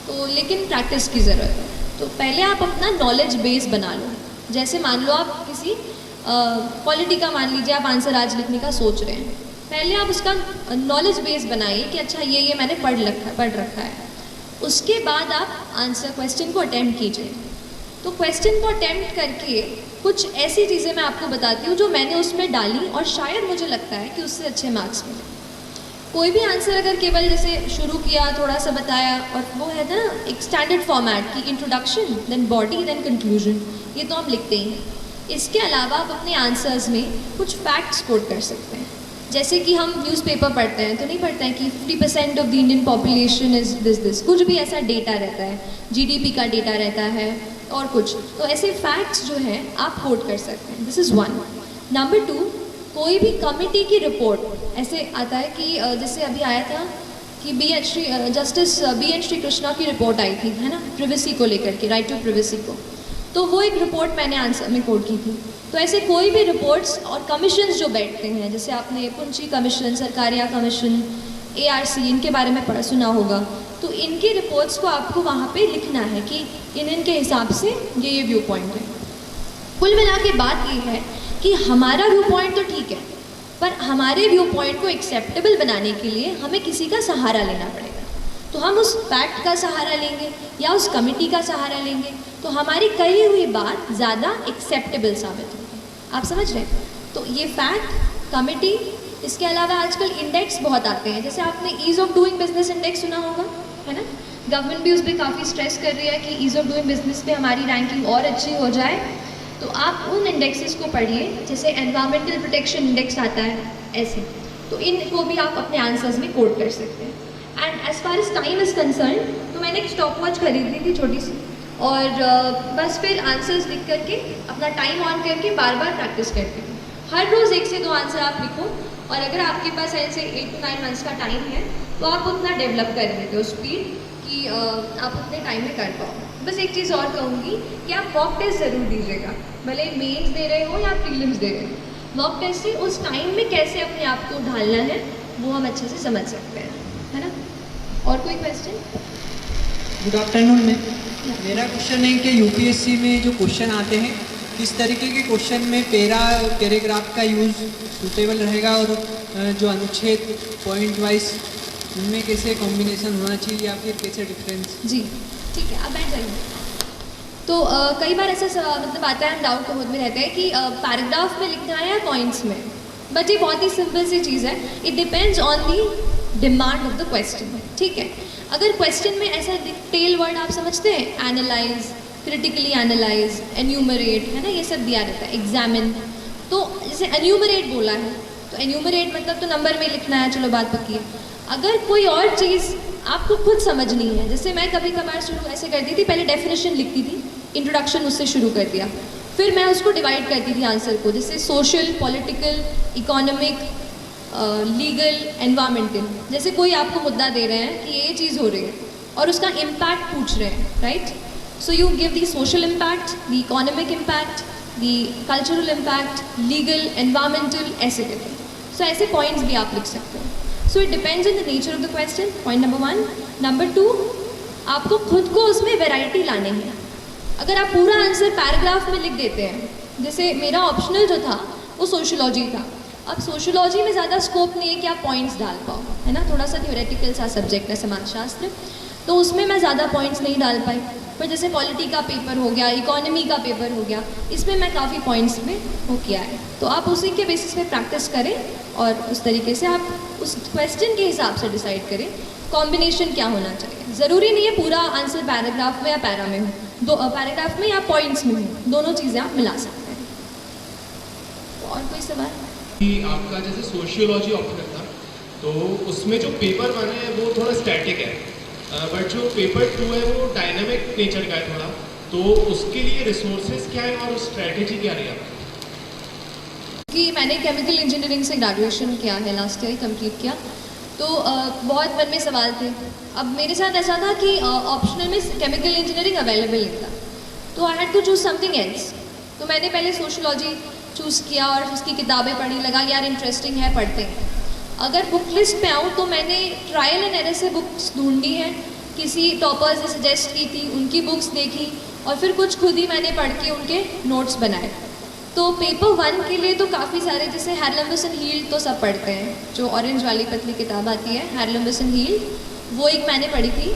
तो लेकिन प्रैक्टिस की ज़रूरत है। तो पहले आप अपना नॉलेज बेस बना लो। जैसे मान लो आप किसी पॉलिटी का, मान लीजिए आप आंसर आज लिखने का सोच रहे हैं, पहले आप उसका नॉलेज बेस बनाइए कि अच्छा ये मैंने पढ़ रखा है। उसके बाद आप आंसर क्वेश्चन को अटेम्प्ट कीजिए। तो क्वेश्चन को अटेम्प्ट करके कुछ ऐसी चीज़ें मैं आपको बताती हूँ जो मैंने उसमें डाली और शायद मुझे लगता है कि उससे अच्छे मार्क्स मिले। कोई भी आंसर अगर केवल जैसे शुरू किया, थोड़ा सा बताया, और वो है ना एक स्टैंडर्ड फॉर्मेट की introduction, then body, then conclusion, ये तो हम लिखते ही हैं। इसके अलावा आप अपने आंसर्स में कुछ फैक्ट्स कोट कर सकते हैं। जैसे कि हम न्यूज़पेपर पढ़ते हैं तो नहीं पढ़ते हैं कि 50% of the Indian population is this, कुछ भी ऐसा डेटा रहता है, जीडीपी का डेटा रहता है और कुछ, तो ऐसे फैक्ट्स जो हैं आप कोट कर सकते हैं। This is 1। नंबर 2, कोई भी कमिटी की रिपोर्ट ऐसे आता है कि जैसे अभी आया था कि justice B N Shri Krishna की रिपोर्ट आई थी, है ना, प्रिवेसी को लेकर के, राइट टू प्रिवेसी को, तो वो एक रिपोर्ट मैंने आंसर में कोट की थी। तो ऐसे कोई भी रिपोर्ट्स और कमीशंस जो बैठते हैं, जैसे आपने पुंची कमीशन, सरकारिया कमीशन, ARC, इनके बारे में सुना होगा, तो इनकी रिपोर्ट्स को आपको वहाँ पे लिखना है कि इनके हिसाब से ये व्यू पॉइंट है। कुल मिला के बात ये है कि हमारा व्यू पॉइंट तो ठीक है, पर हमारे व्यू पॉइंट को एक्सेप्टेबल बनाने के लिए हमें किसी का सहारा लेना पड़ेगा। तो हम उस फैक्ट का सहारा लेंगे या उस कमिटी का सहारा लेंगे, तो हमारी कही हुई बात ज़्यादा एक्सेप्टेबल साबित होगी। आप समझ रहे हैं? तो ये फैक्ट, कमिटी, इसके अलावा आजकल इंडेक्स बहुत आते हैं, जैसे आपने ease of doing business index सुना होगा, है ना। गवर्नमेंट भी उस पर काफ़ी स्ट्रेस कर रही है कि ईज़ ऑफ डूइंग बिजनेस पे हमारी रैंकिंग और अच्छी हो जाए। तो आप उन इंडेक्सेस को पढ़िए, जैसे एनवायरमेंटल प्रोटेक्शन इंडेक्स आता है, ऐसे, तो इनको भी आप अपने आंसर्स में कोट कर सकते हैं। And as far as time is concern, तो मैंने एक स्टॉप वॉच खरीदी थी छोटी सी, और बस फिर आंसर्स लिख करके अपना टाइम ऑन करके बार बार प्रैक्टिस करती हूँ। हर रोज़ 1 से 2 आंसर आप लिखो, और अगर आपके पास ऐसे 8 to 9 मंथ्स का टाइम है तो आप उतना डेवलप कर लेते हो स्पीड कि आप उतने टाइम में कर पाओ। बस एक चीज़ और कहूँगी कि आप मॉक टेस्ट ज़रूर दीजिएगा, भले मेंस दे रहे हो या प्रीलिम्स दे रहे हो। मॉक टेस्ट से उस टाइम में कैसे अपने आप को ढालना है वो हम अच्छे से समझ सकते हैं, है ना। और कोई क्वेश्चन? गुड आफ्टरनून मैम, मेरा क्वेश्चन है कि यूपीएससी में जो क्वेश्चन आते हैं, किस तरीके के क्वेश्चन में पैराग्राफ का यूज़ सूटेबल रहेगा, और जो अनुच्छेद पॉइंट वाइज उनमें कैसे कॉम्बिनेशन होना चाहिए या फिर कैसे डिफरेंस? जी ठीक है, आप बैठ जाइए। तो कई बार ऐसा मतलब आता है, हम डाउट होद में रहते हैं कि पैराग्राफ में लिखना है या पॉइंट्स में, बट ये बहुत ही सिंपल सी चीज़ है। It depends on the demand of the question, ठीक है। अगर क्वेश्चन में ऐसा टेल वर्ड आप समझते हैं, एनालाइज, क्रिटिकली एनालाइज, एन्यूमरेट, है ना, ये सब दिया रहता है, एग्जामिन। तो जैसे एन्यूमरेट बोला है, तो एन्यूमरेट मतलब तो नंबर में लिखना है, चलो बात पक्की है। अगर कोई और चीज़ आपको खुद समझनी है, जैसे मैं कभी कभार शुरू ऐसे करती थी, पहले डेफिनेशन लिखती थी, इंट्रोडक्शन उससे शुरू कर दिया, फिर मैं उसको डिवाइड करती थी आंसर को, जैसे social, political, economic, legal, environmental. जैसे कोई आपको मुद्दा दे रहे हैं कि ये चीज़ हो रही है और उसका इम्पैक्ट पूछ रहे हैं, right. So you give the social impact, the economic impact, the cultural impact, legal, environmental, ऐसे करके। सो ऐसे पॉइंट्स भी आप लिख सकते हो। So it depends on the nature of the question, point number 1। Number 2, आपको खुद को उसमें वैरायटी लाने हैं। अगर आप पूरा आंसर पैराग्राफ में लिख देते हैं, जैसे मेरा ऑप्शनल जो था वो सोशियोलॉजी था, अब सोशियोलॉजी में ज़्यादा स्कोप नहीं है कि आप पॉइंट्स डाल पाओ, है ना, थोड़ा सा थ्योरेटिकल सा सब्जेक्ट है समाजशास्त्र, तो उसमें मैं ज़्यादा पॉइंट्स नहीं डाल पाई। पर जैसे पॉलिटी का पेपर हो गया, इकोनॉमी का पेपर हो गया, इसमें मैं काफ़ी पॉइंट्स में वो किया है। तो आप उसी के बेसिस पे प्रैक्टिस करें और उस तरीके से आप उस क्वेश्चन के हिसाब से डिसाइड करें कॉम्बिनेशन क्या होना चाहिए। ज़रूरी नहीं है पूरा आंसर पैराग्राफ में या पैरा में हो, पैराग्राफ में या पॉइंट्स में हो, दोनों चीज़ें आप मिला सकते हैं। तो और कोई सवाल? कि आपका जैसे सोशियोलॉजी ऑप्शनल था, तो उसमें जो पेपर 1 है वो थोड़ा स्टैटिक है, बट जो पेपर 2 है वो डायनामिक नेचर का है थोड़ा, तो उसके लिए रिसोर्सेज क्या है और स्ट्रैटेजी क्या रही है? कि मैंने केमिकल इंजीनियरिंग से ग्रेजुएशन किया है, लास्ट ईयर कंप्लीट किया, तो बहुत मन में सवाल थे। अब मेरे साथ ऐसा था कि ऑप्शनल में केमिकल इंजीनियरिंग अवेलेबल नहीं था, तो I had to choose something else. तो मैंने पहले सोशियोलॉजी चूज़ किया और उसकी किताबें पढ़ी, लगा यार इंटरेस्टिंग है, पढ़ते हैं। अगर बुक लिस्ट पे आऊँ तो मैंने ट्रायल एंड एरर से बुक्स ढूंढी हैं, किसी टॉपर्स ने सजेस्ट की थी, उनकी बुक्स देखी, और फिर कुछ खुद ही मैंने पढ़ के उनके नोट्स बनाए। तो पेपर 1 के लिए तो काफ़ी सारे, जैसे हैरलम्बस एंड हील्ड तो सब पढ़ते हैं, जो ऑरेंज वाली पतली किताब आती है हैरलम्बस एंड हील्ड, वो एक मैंने पढ़ी थी।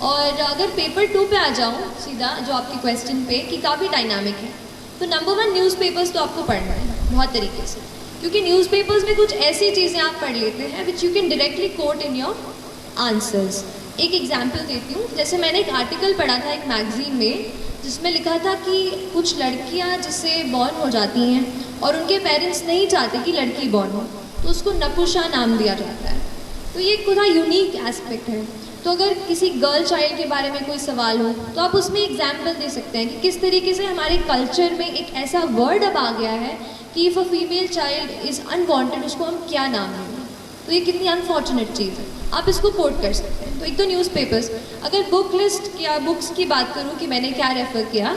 और अगर पेपर 2 पे आ जाऊँ सीधा, जो आपके क्वेश्चन पे कि काफ़ी डायनामिक है, तो नंबर 1 न्यूज़पेपर्स तो आपको पढ़ना है बहुत तरीके से, क्योंकि न्यूज़पेपर्स में कुछ ऐसी चीज़ें आप पढ़ लेते हैं which you can directly quote in your answers. एक एग्जाम्पल देती हूँ, जैसे मैंने एक आर्टिकल पढ़ा था एक मैगजीन में, जिसमें लिखा था कि कुछ लड़कियाँ जिससे बॉर्न हो जाती हैं और उनके पेरेंट्स नहीं चाहते कि लड़की बॉर्न हो, तो उसको नपुंसक नाम दिया जाता है। तो ये थोड़ा यूनिक एस्पेक्ट है। तो अगर किसी गर्ल चाइल्ड के बारे में कोई सवाल हो तो आप उसमें एग्जाम्पल दे सकते हैं कि किस तरीके से हमारे कल्चर में एक ऐसा वर्ड अब आ गया है कि if a female child is unwanted उसको हम क्या नाम देंगे। तो ये कितनी अनफॉर्चुनेट चीज़ है। आप इसको कोट कर सकते हैं। तो एक तो न्यूज़पेपर्स, अगर बुक लिस्ट या बुक्स की बात करूँ कि मैंने क्या रेफ़र किया,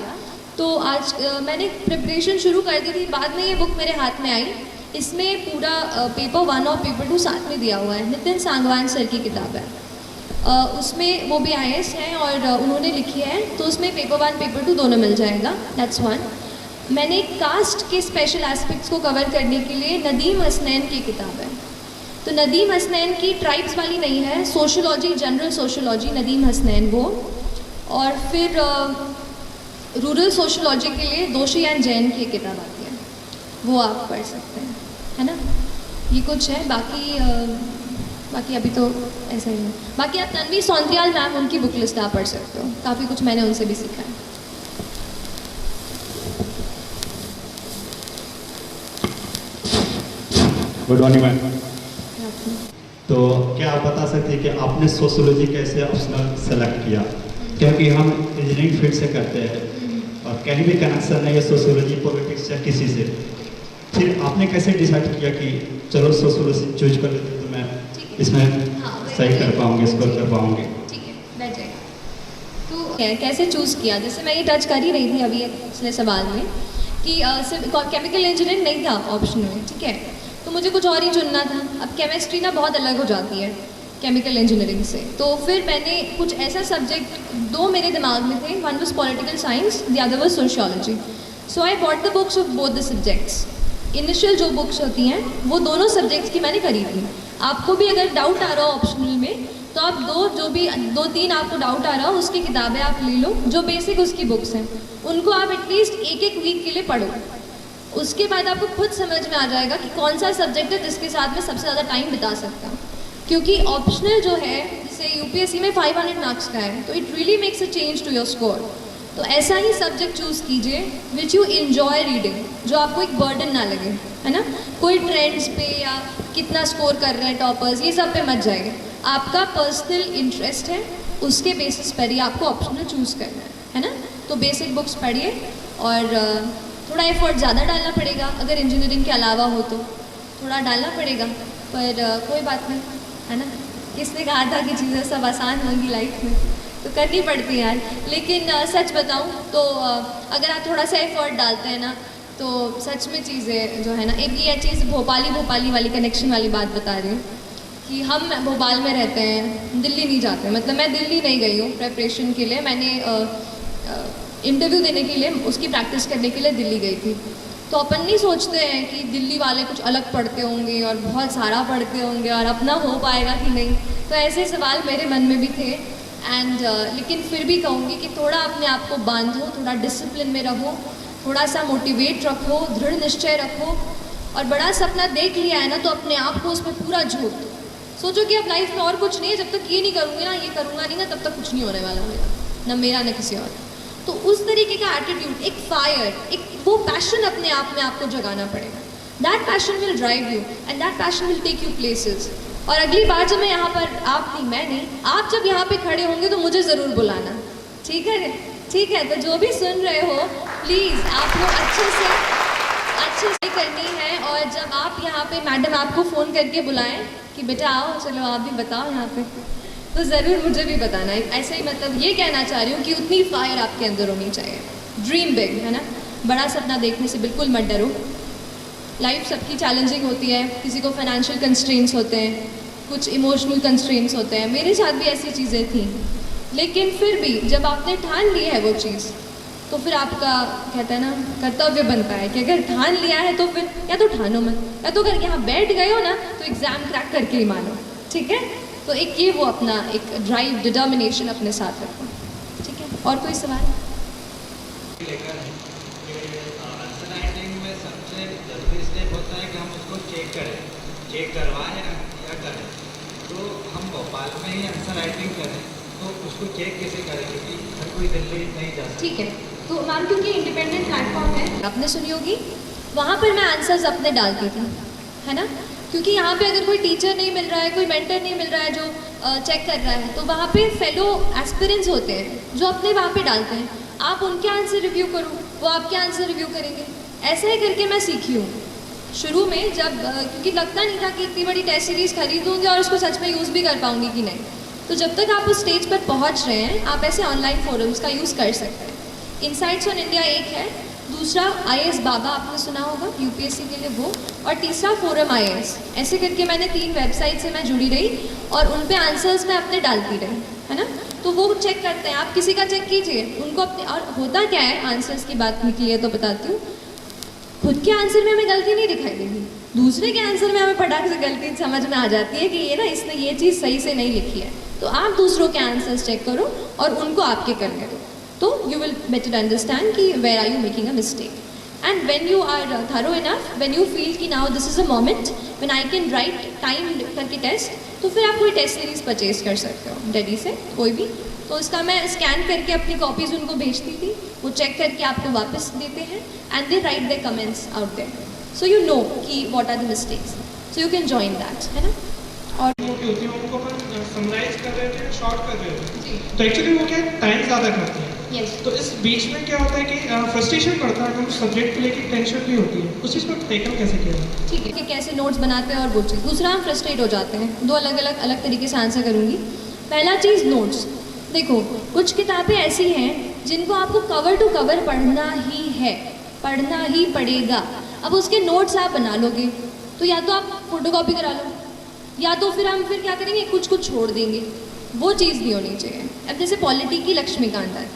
तो आज मैंने प्रिपरेशन शुरू कर दी थी, बाद में ये बुक मेरे हाथ में आई। इसमें पूरा पेपर 1 और पेपर 2 साथ में दिया हुआ है। नितिन सांगवान सर की किताब है। उसमें वो भी IAS हैं और उन्होंने लिखी है, तो उसमें पेपर 1 पेपर 2 दोनों मिल जाएगा। That's one. मैंने कास्ट के स्पेशल एस्पेक्ट्स को कवर करने के लिए नदीम हसनैन की किताब है। तो नदीम हसनैन की ट्राइब्स वाली नहीं है, sociology, general sociology, Nadeem Hasnain वो। और फिर रूरल सोशोलॉजी के लिए दोषी एंड जैन की किताब आती है, वो आप पढ़ सकते हैं, है ना। ये कुछ है, बाकी अभी तो ऐसा ही है। बाकी आप तन्वी सौंद्रियाल मैम, उनकी बुक लिस्ट आप पढ़ सकते हो, काफ़ी कुछ मैंने उनसे भी सीखा है। Good morning ma'am. तो क्या आप बता सकते हैं कि आपने सोशियोलॉजी कैसे ऑप्शनल सेलेक्ट किया? क्योंकि हम इंजीनियरिंग फील्ड से करते हैं और कहीं भी कनेक्शन नहीं है सोशियोलॉजी पॉलिटिक्स या किसी से। फिर आपने कैसे डिसाइड किया कि चलो सोशियोलॉजी चूज कर लेते तो मैं इसमें सही कर पाऊँगी, स्कोर कर पाऊँगी? ठीक है, बैठ जाएगा। तो कैसे चूज़ किया, जैसे मैं ये टच कर ही रही थी अभी पिछले सवाल में कि सिर्फ केमिकल इंजीनियरिंग नहीं था ऑप्शन में, ठीक है, तो मुझे कुछ और ही चुनना था। अब केमिस्ट्री ना बहुत अलग हो जाती है केमिकल इंजीनियरिंग से, तो फिर मैंने कुछ ऐसा सब्जेक्ट 2 मेरे दिमाग में थे, one was political science, the other was sociology. So I bought the books of both the subjects. Initial जो बुक्स होती हैं वो दोनों सब्जेक्ट्स की मैंने खरीदी। आपको भी अगर डाउट आ रहा हो ऑप्शनल में, तो आप 2-3 आपको डाउट आ रहा हो उसकी किताबें आप ले लो, जो बेसिक उसकी बुक्स हैं उनको आप एटलीस्ट एक वीक के लिए पढ़ो। उसके बाद आपको खुद समझ में आ जाएगा कि कौन सा सब्जेक्ट है जिसके साथ में सबसे ज़्यादा टाइम बिता सकता हूँ। क्योंकि ऑप्शनल जो है, जैसे UPSC में 500 मार्क्स का है, तो it really makes a change to your score. तो ऐसा ही सब्जेक्ट चूज़ कीजिए विच यू इन्जॉय रीडिंग, जो आपको एक बर्डन ना लगे, है ना। कोई ट्रेंड्स पे या कितना स्कोर कर रहे हैं टॉपर्स, ये सब पे मत जाइए। आपका पर्सनल इंटरेस्ट है, उसके बेसिस पर ही आपको ऑप्शनल चूज़ करना है ना। तो बेसिक बुक्स पढ़िए और थोड़ा एफर्ट ज़्यादा डालना पड़ेगा, अगर इंजीनियरिंग के अलावा हो तो थोड़ा डालना पड़ेगा, पर कोई बात नहीं, है ना। किसने कहा था कि चीज़ें सब आसान होंगी लाइफ में, तो करनी पड़ती है यार। लेकिन सच बताऊं तो अगर आप थोड़ा सा एफर्ट डालते हैं ना, तो सच में चीज़ें जो है ना, एक ये चीज़ भोपाली वाली कनेक्शन वाली बात बता रही हूँ कि हम भोपाल में रहते हैं, दिल्ली नहीं जाते। मतलब मैं दिल्ली नहीं गई हूँ प्रेपरेशन के लिए, मैंने इंटरव्यू देने के लिए, उसकी प्रैक्टिस करने के लिए दिल्ली गई थी। तो अपन नहीं सोचते हैं कि दिल्ली वाले कुछ अलग पढ़ते होंगे और बहुत सारा पढ़ते होंगे और अपना हो पाएगा कि नहीं। तो ऐसे सवाल मेरे मन में भी थे लेकिन फिर भी कहूँगी कि थोड़ा अपने आप को बांधो, थोड़ा डिसिप्लिन में रहो, थोड़ा सा मोटिवेट रखो, दृढ़ निश्चय रखो, और बड़ा सपना देख लिया है ना तो अपने आप को उसमें पूरा झोंक दो। सोचो कि अब लाइफ में और कुछ नहीं है, जब तक ये नहीं करूँगी ना, ये करूँगा नहीं ना, तब तक कुछ नहीं होने वाला मेरा, ना मेरा ना किसी और। तो उस तरीके का एटीट्यूड, एक फायर, एक वो पैशन अपने आप में आपको जगाना पड़ेगा। That passion will drive you and that passion will take you places. और अगली बार जब मैं यहाँ पर, आप नहीं मैं नहीं, आप जब यहाँ पे खड़े होंगे तो मुझे ज़रूर बुलाना, ठीक है? ठीक है, तो जो भी सुन रहे हो प्लीज़ आप लोग अच्छे से करनी है। और जब आप यहाँ पे मैडम आपको फ़ोन करके बुलाएं कि बेटा आओ, चलो आप भी बताओ यहाँ पे, तो ज़रूर मुझे भी बताना है। ऐसे ही मतलब ये कहना चाह रही हूँ कि उतनी फायर आपके अंदर होनी चाहिए। ड्रीम बिग, है ना, बड़ा सपना देखने से बिल्कुल मत डरो। लाइफ सबकी चैलेंजिंग होती है, किसी को फाइनेंशियल कंस्ट्रेंट्स होते हैं, कुछ इमोशनल कंस्ट्रेंट्स होते हैं, मेरे साथ भी ऐसी चीज़ें थी। लेकिन फिर भी जब आपने ठान ली है वो चीज़, तो फिर आपका कहते हैं ना कर्तव्य बनता है कि अगर ठान लिया है तो फिर या तो ठानो मत, या तो अगर यहाँ बैठ गए हो ना तो एग्ज़ाम क्रैक करके ही मानो, ठीक है। तो एक ये वो अपना एक ड्राइव, डिटर्मिनेशन अपने साथ रखो, ठीक है। और कोई सवाल? लेकर आंसर राइटिंग में सबसे जरूरी स्टेप होता है कि हम उसको चेक करवाएं या करें। तो हम भोपाल में ही आंसर राइटिंग करें तो उसको चेक कैसे करें, क्योंकि हर कोई दिल्ली नहीं जा सकता। ठीक है, तो मैम क्योंकि इंडिपेंडेंट प्लेटफॉर्म है, आपने सुनी होगी, वहाँ पर मैं आंसर्स अपने डालती थी, है ना। क्योंकि यहाँ पे अगर कोई टीचर नहीं मिल रहा है, कोई मेंटर नहीं मिल रहा है जो चेक कर रहा है, तो वहाँ पे फेलो एस्पिरेंट्स होते हैं जो अपने वहाँ पे डालते हैं। आप उनके आंसर रिव्यू करो, वो आपके आंसर रिव्यू करेंगे। ऐसा ही करके मैं सीखी हूँ। शुरू में जब क्योंकि लगता नहीं था कि इतनी बड़ी टेस्ट सीरीज़ खरीदूंगी और उसको सच में यूज़ भी कर पाऊंगी कि नहीं। तो जब तक आप उस स्टेज पर पहुंच रहे हैं, आप ऐसे ऑनलाइन फोरम्स का यूज़ कर सकते हैं। इनसाइट्स ऑन इंडिया एक है, दूसरा IAS बाबा आपने सुना होगा UPSC के लिए वो, और तीसरा फोरम IAS। ऐसे करके मैंने 3 वेबसाइट से मैं जुड़ी रही और उन पे आंसर्स मैं अपने डालती रही, है ना। तो वो चेक करते हैं, आप किसी का चेक कीजिए उनको अपने। और होता क्या है, आंसर्स की बात निकली है तो बताती हूँ, खुद के आंसर में हमें गलती नहीं दिखाई देगी, दूसरे के आंसर में हमें फटाक से गलती समझ में आ जाती है कि ये ना इसने ये चीज़ सही से नहीं लिखी है। तो आप दूसरों के आंसर्स चेक करो और उनको आपके करने दो, तो यू विल बेटर अंडरस्टैंड कि where are you making a mistake. And when you are thorough enough, when you feel कि now this is a moment when I can write time करके टेस्ट, तो फिर आप कोई टेस्ट सीरीज परचेज कर सकते हो डेली से कोई भी। तो इसका मैं स्कैन करके अपनी कॉपीज़ उनको भेजती थी, वो चेक करके आपको वापस देते हैं and they write the comments out there, so you know कि what are the mistakes, so you can join that, है ना। और मोटी होती है उनको अपन समराइज कर रहे थे, शॉर्ट कर रहे थे, तो एक्चुअली वो क्या टाइम ज़्यादा खाती है। यस, तो इस बीच में क्या होता है कि फ्रस्ट्रेशन पड़ता है, हम सब्जेक्ट को लेकर टेंशन भी होती है, उस चीज़ को टैकल कैसे किया जाए? ठीक है कि कैसे नोट्स बनाते हैं और वो चीज़। दूसरा, हम फ्रस्ट्रेट हो जाते हैं। दो अलग तरीके से आंसर करूँगी। पहला चीज़ नोट्स, देखो कुछ किताबें ऐसी हैं जिनको आपको कवर टू कवर पढ़ना ही है, पढ़ना ही पड़ेगा। अब उसके नोट्स आप बना लोगे तो या तो आप फोटोकॉपी करा लो, या तो फिर हम क्या करेंगे, कुछ छोड़ देंगे, वो चीज़ नहीं होनी चाहिए। अब जैसे पॉलिटी की लक्ष्मीकांत है,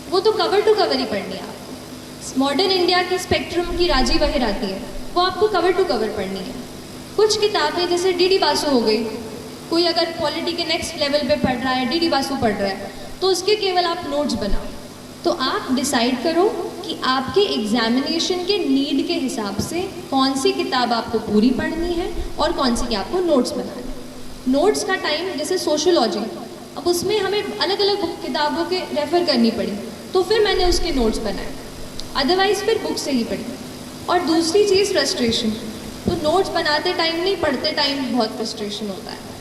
वो तो कवर टू कवर ही पढ़नी है आपको। मॉडर्न इंडिया की स्पेक्ट्रम की राजी वहीर आती है, वो आपको कवर टू कवर पढ़नी है। कुछ किताबें जैसे DD बासु हो गई, कोई अगर पॉलिटी के नेक्स्ट लेवल पे पढ़ रहा है, DD बासु पढ़ रहा है, तो उसके केवल आप नोट्स बनाओ। तो आप डिसाइड करो कि आपके एग्जामिनेशन के नीड के हिसाब से कौन सी किताब आपको पूरी पढ़नी है और कौन सी की आपको नोट्स बनाने हैं। नोट्स का टाइम, जैसे सोशियोलॉजी, अब उसमें हमें अलग अलग किताबों के रेफ़र करनी पड़ी, तो फिर मैंने उसके नोट्स बनाए, अदरवाइज़ फिर बुक से ही पढ़ी। और दूसरी चीज़ फ्रस्ट्रेशन, तो नोट्स बनाते टाइम नहीं, पढ़ते टाइम बहुत फ्रस्ट्रेशन होता है।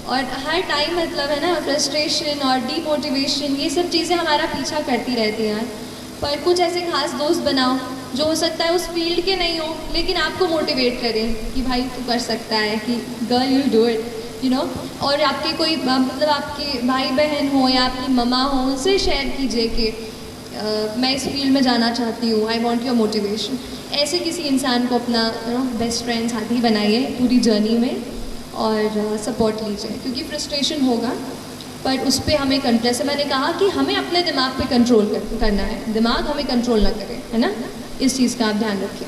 और हर टाइम मतलब है ना, फ्रस्ट्रेशन और डीमोटिवेशन, ये सब चीज़ें हमारा पीछा करती रहती हैं। पर कुछ ऐसे खास दोस्त बनाओ जो हो सकता है उस फील्ड के नहीं हो, लेकिन आपको मोटिवेट करें कि भाई तू कर सकता है, कि girl you do it, you know. और आपके कोई मतलब आपके भाई बहन हो या आपकी ममा हो, उनसे शेयर कीजिए कि मैं इस फील्ड में जाना चाहती हूँ, आई वॉन्ट योर मोटिवेशन। ऐसे किसी इंसान को अपना बेस्ट फ्रेंड साथी बनाइए पूरी जर्नी में और सपोर्ट लीजिए, क्योंकि फ्रस्ट्रेशन होगा पर उस पर हमें, जैसे मैंने कहा कि हमें अपने दिमाग पे कंट्रोल करना है, दिमाग हमें कंट्रोल ना करे, है ना। इस चीज़ का आप ध्यान रखिए।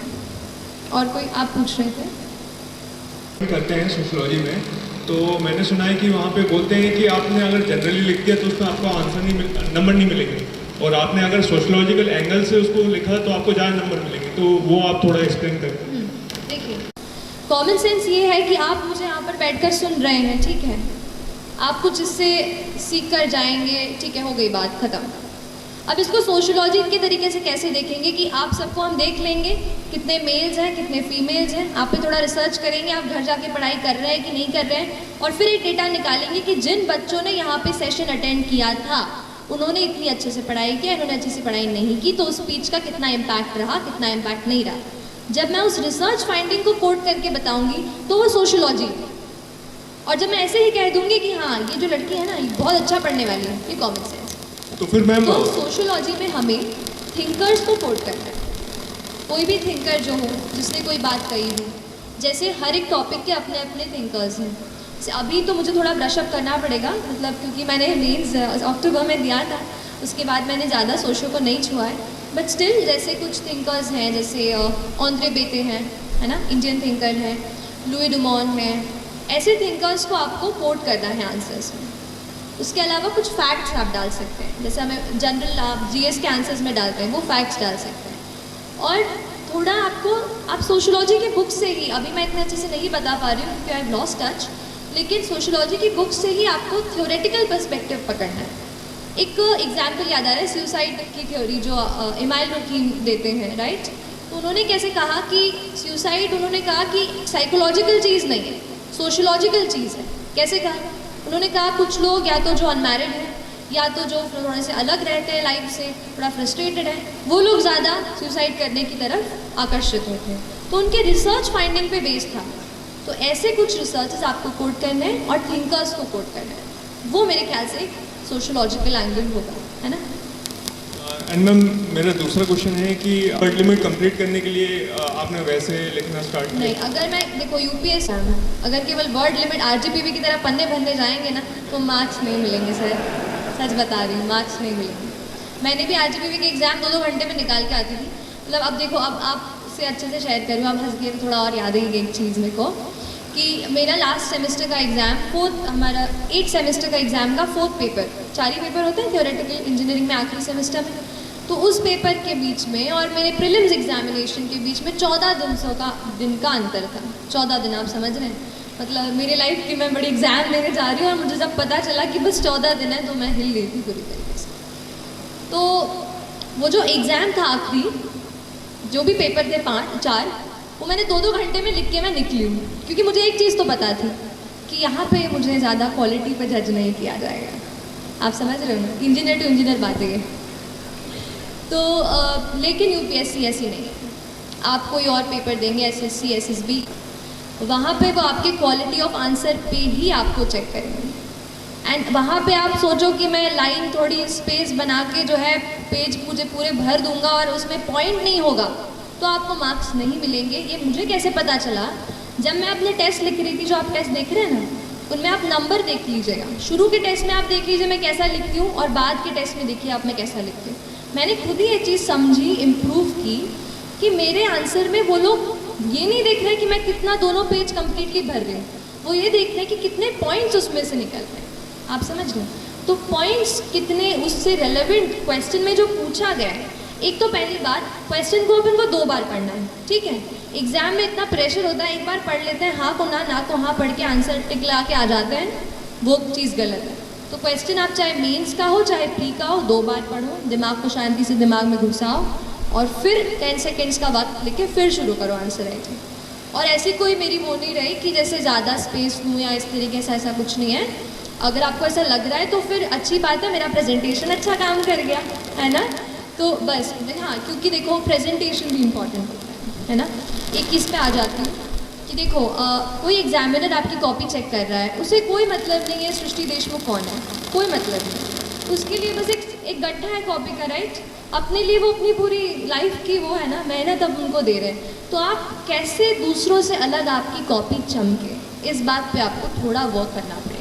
और कोई आप पूछ रहे थे? करते हैं सोशियोलॉजी में, तो मैंने सुना है कि वहाँ पे बोलते हैं कि आपने अगर जनरली लिख दिया तो उसमें आपको आंसर नहीं नंबर नहीं मिलेंगे, और आपने अगर सोशियोलॉजिकल एंगल से उसको लिखा तो आपको ज़्यादा नंबर मिलेंगे। तो वो आप थोड़ा एक्सप्लेन करें। देखिए, कॉमन सेंस ये है कि आप मुझे यहाँ पर बैठकर सुन रहे हैं, ठीक है, आप कुछ इससे सीख कर जाएंगे, ठीक है, हो गई बात ख़त्म। अब इसको सोशियोलॉजी के तरीके से कैसे देखेंगे कि आप सबको हम देख लेंगे, कितने मेल्स हैं कितने फीमेल्स हैं, आप पे थोड़ा रिसर्च करेंगे, आप घर जाके पढ़ाई कर रहे हैं कि नहीं कर रहे हैं, और फिर एक डेटा निकालेंगे कि जिन बच्चों ने यहाँ पे सेशन अटेंड किया था उन्होंने इतनी अच्छे से पढ़ाई की, इन्होंने अच्छे से पढ़ाई नहीं की, तो उस स्पीच का कितना इम्पैक्ट रहा, कितना इम्पैक्ट नहीं रहा। जब मैं उस रिसर्च फाइंडिंग को कोट करके बताऊँगी तो वो सोशियोलॉजी, और जब मैं ऐसे ही कह दूँगी कि हाँ ये जो लड़की है ना ये बहुत अच्छा पढ़ने वाली है, ये कॉमन सेंस। तो फिर मैम, तो सोशियोलॉजी में हमें थिंकर्स को कोट करना है, कोई भी थिंकर जो हो जिसने कोई बात कही हो, जैसे हर एक टॉपिक के अपने अपने थिंकर्स हैं। अभी तो मुझे थोड़ा ब्रशअप करना पड़ेगा, मतलब क्योंकि मैंने मेंस अक्टूबर में दिया था, उसके बाद मैंने ज़्यादा सोशो को नहीं छुआ है, बट स्टिल जैसे कुछ थिंकर्स हैं, जैसे ऑन्द्रे बेते हैं, है ना, इंडियन थिंकर है, लुई डुमॉन है, ऐसे थिंकर्स को आपको कोट करना है आंसर्स में। उसके अलावा कुछ फैक्ट्स आप डाल सकते हैं, जैसे हमें जनरल आप GS के आंसर्स में डालते हैं, वो फैक्ट्स डाल सकते हैं। और थोड़ा आपको, आप सोशियोलॉजी की बुक से ही, अभी मैं इतने अच्छे से नहीं बता पा रही हूँ क्योंकि आई हैव लॉस्ट टच, लेकिन सोशियोलॉजी की बुक से ही आपको थ्योरेटिकल पर्सपेक्टिव पकड़ना है। एक एग्जाम्पल याद आ रहा है, सुसाइड की थ्योरी जो इमाइल रकीम देते हैं, राइट। तो उन्होंने कैसे कहा कि सुसाइड, उन्होंने कहा कि साइकोलॉजिकल चीज़ नहीं है, सोशियोलॉजिकल चीज़ है। कैसे कहा? उन्होंने कहा कुछ लोग या तो जो अनमैरिड हैं या तो जो थोड़े से अलग रहते हैं लाइफ से, थोड़ा फ्रस्ट्रेटेड है, वो लोग ज़्यादा सुसाइड करने की तरफ आकर्षित होते हैं। तो उनके रिसर्च फाइंडिंग पे बेस्ड था। तो ऐसे कुछ रिसर्चेस आपको कोट करने हैं और थिंकर्स को कोट करना है, वो मेरे ख्याल से सोशियोलॉजिकल एंगल होगा, है ना। एंड मैम मेरा दूसरा क्वेश्चन है कि वर्ड लिमिट कंप्लीट करने के लिए आपने वैसे लिखना स्टार्ट किया? नहीं, अगर मैं देखो यूपीएससी अगर केवल वर्ड लिमिट आरजीपीवी की तरह पन्ने भरने जाएंगे ना तो मार्क्स नहीं मिलेंगे सर, सच बता रही हूँ, मार्क्स नहीं मिलेंगे। मैंने भी आरजीपीवी के एग्ज़ाम 2-2 घंटे में निकाल के आती थी। मतलब अब देखो, अब आपसे अच्छे से शेयर करूँ, आप हंस के तो थोड़ा और याद आएगी एक चीज़ मेरे को कि मेरा लास्ट सेमेस्टर का एग्ज़ाम हमारा 8 सेमेस्टर का एग्ज़ाम का 4th पेपर, 4 ही पेपर होते हैं थ्योरेटिकल इंजीनियरिंग में आखिरी सेमेस्टर में, तो उस पेपर के बीच में और मेरे प्रीलिम्स एग्जामिनेशन के बीच में 14 दिन का अंतर था। 14 दिन, आप समझ रहे हैं, मतलब मेरी लाइफ की मैं बड़ी एग्ज़ाम देने जा रही हूँ और मुझे जब पता चला कि बस 14 दिन है तो मैं हिल गई थी पूरी तरीके से। तो वो जो एग्ज़ाम था आखिरी, जो भी पेपर थे 4, वो मैंने 2-2 घंटे में लिख के मैं निकली हूँ, क्योंकि मुझे एक चीज़ तो पता थी कि यहाँ पे मुझे ज़्यादा क्वालिटी पे जज नहीं किया जाएगा। आप समझ रहे हो ना, इंजीनियर टू इंजीनियर बातें है। तो लेकिन यूपीएससी ऐसी नहीं है, आप कोई और पेपर देंगे एसएससी एसएसबी, वहाँ पे वो आपके क्वालिटी ऑफ आंसर पे ही आपको चेक करेंगे। एंड वहाँ पे आप सोचो कि मैं लाइन थोड़ी स्पेस बना के जो है पेज मुझे पूरे भर दूंगा और उसमें पॉइंट नहीं होगा तो आपको मार्क्स नहीं मिलेंगे। ये मुझे कैसे पता चला? जब मैं अपने टेस्ट लिख रही थी, जो आप टेस्ट देख रहे हैं ना, उनमें आप नंबर देख लीजिएगा। शुरू के टेस्ट में आप देख लीजिए मैं कैसा लिखती हूँ और बाद के टेस्ट में देखिए आप मैं कैसा लिखती हूँ। मैंने खुद ही ये चीज़ समझी, इम्प्रूव की कि मेरे आंसर में वो लोग ये नहीं देख रहे कि मैं कितना दोनों पेज कम्प्लीटली भर रही हूँ, वो ये देख रहे हैं कि कितने पॉइंट्स उसमें से निकल रहे हैं। आप समझ रहे हैं? तो पॉइंट्स कितने उससे रेलेवेंट क्वेश्चन में जो पूछा गया है। एक तो पहली बात, क्वेश्चन को अपन को 2 बार पढ़ना है, ठीक है। एग्जाम में इतना प्रेशर होता है, एक बार पढ़ लेते हैं, हाँ को ना को हाँ पढ़ के आंसर टिक ला के आ जाते हैं, वो चीज़ गलत है। तो क्वेश्चन आप चाहे मेंस का हो चाहे प्री का हो, 2 बार पढ़ो, दिमाग को शांति से दिमाग में घुसाओ और फिर 10 सेकेंड्स का वक्त लेके फिर शुरू करो आंसर राइटिंग। और ऐसी कोई मेरी वो नहीं रही कि जैसे ज़्यादा स्पेस लूँ या इस तरीके से, ऐसा कुछ नहीं है। अगर आपको ऐसा लग रहा है तो फिर अच्छी बात है, मेरा प्रेजेंटेशन अच्छा काम कर गया, है ना। तो बस हाँ, क्योंकि देखो प्रेजेंटेशन भी इम्पॉर्टेंट होता है ना। एक चीज़ पे आ जाती हूँ कि देखो कोई एग्जामिनर आपकी कॉपी चेक कर रहा है, उसे कोई मतलब नहीं है सृष्टि देशमुख कौन है, कोई मतलब नहीं। उसके लिए बस एक गड्ढा है कॉपी का, राइट। अपने लिए वो अपनी पूरी लाइफ की वो है ना मेहनत अब उनको दे रहे हैं। तो आप कैसे दूसरों से अलग आपकी कॉपी चमके, इस बात पे आपको थोड़ा वर्क करना पड़ेगा।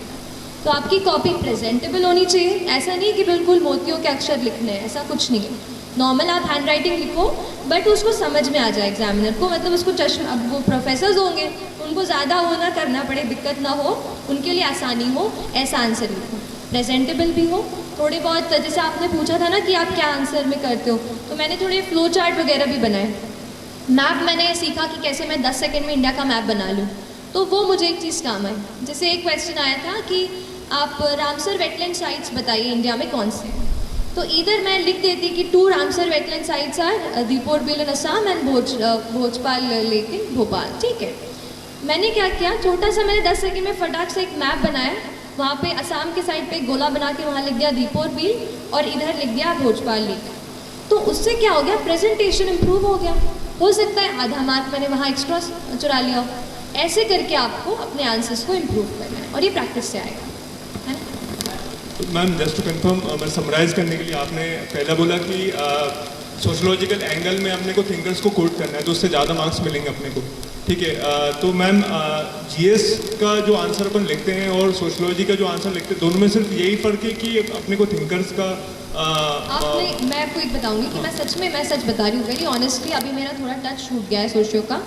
तो आपकी कॉपी प्रेजेंटेबल होनी चाहिए, ऐसा नहीं कि बिल्कुल मोतियों के अक्षर लिखने हैं, ऐसा कुछ नहीं है। नॉर्मल आप हैंड राइटिंग लिखो बट उसको समझ में आ जाए एग्जामिनर को, मतलब उसको चश्मा, अब वो प्रोफेसर्स होंगे उनको ज़्यादा वो ना करना पड़े, दिक्कत ना हो, उनके लिए आसानी हो, ऐसा आंसर लिखो। प्रेजेंटेबल भी हो, थोड़े बहुत, जैसे आपने पूछा था ना कि आप क्या आंसर में करते हो, तो मैंने थोड़े फ्लो चार्ट वगैरह भी बनाए। मैप मैंने सीखा कि कैसे मैं 10 सेकेंड में इंडिया का मैप बना लूँ, तो वो मुझे एक चीज़ काम आई। जैसे एक क्वेश्चन आया था कि आप रामसर वेटलैंड साइट्स बताइए इंडिया में कौन से हैं, तो इधर मैं लिख देती कि 2 Ramsar wetland sites are Deepor Beel in Assam and Bhojpal lake in Bhopal, ठीक है। मैंने क्या किया, छोटा सा मैंने 10 सेकंड में फटाक से एक मैप बनाया, वहाँ पे असम के साइड पे एक गोला बना के वहाँ लिख दिया दीपोर बिल और इधर लिख दिया भोजपाल लेक। तो उससे क्या हो गया, प्रेजेंटेशन इम्प्रूव हो गया। हो सकता है आधा मार्क मैंने वहाँ एक्स्ट्रा चुरा लिया हो। ऐसे करके आपको अपने आंसर्स को इम्प्रूव करना है और ये प्रैक्टिस से आएगा। मैम जस्ट टू कंफर्म, मैं समराइज करने के लिए, आपने पहला बोला कि सोशोलॉजिकल एंगल में अपने को थिंकर्स को कोट करना है तो उससे ज़्यादा मार्क्स मिलेंगे अपने को, ठीक है। तो मैम जीएस का जो आंसर अपन लिखते हैं और सोशोलॉजी का जो आंसर लिखते हैं, दोनों में सिर्फ यही फ़र्क है कि अपने को थिंकर्स का आपने, मैं आपको एक बताऊंगी कि मैं सच बता रही हूँ वेरी ऑनेस्टली। अभी मेरा थोड़ा टच छूट गया है सोशियो का,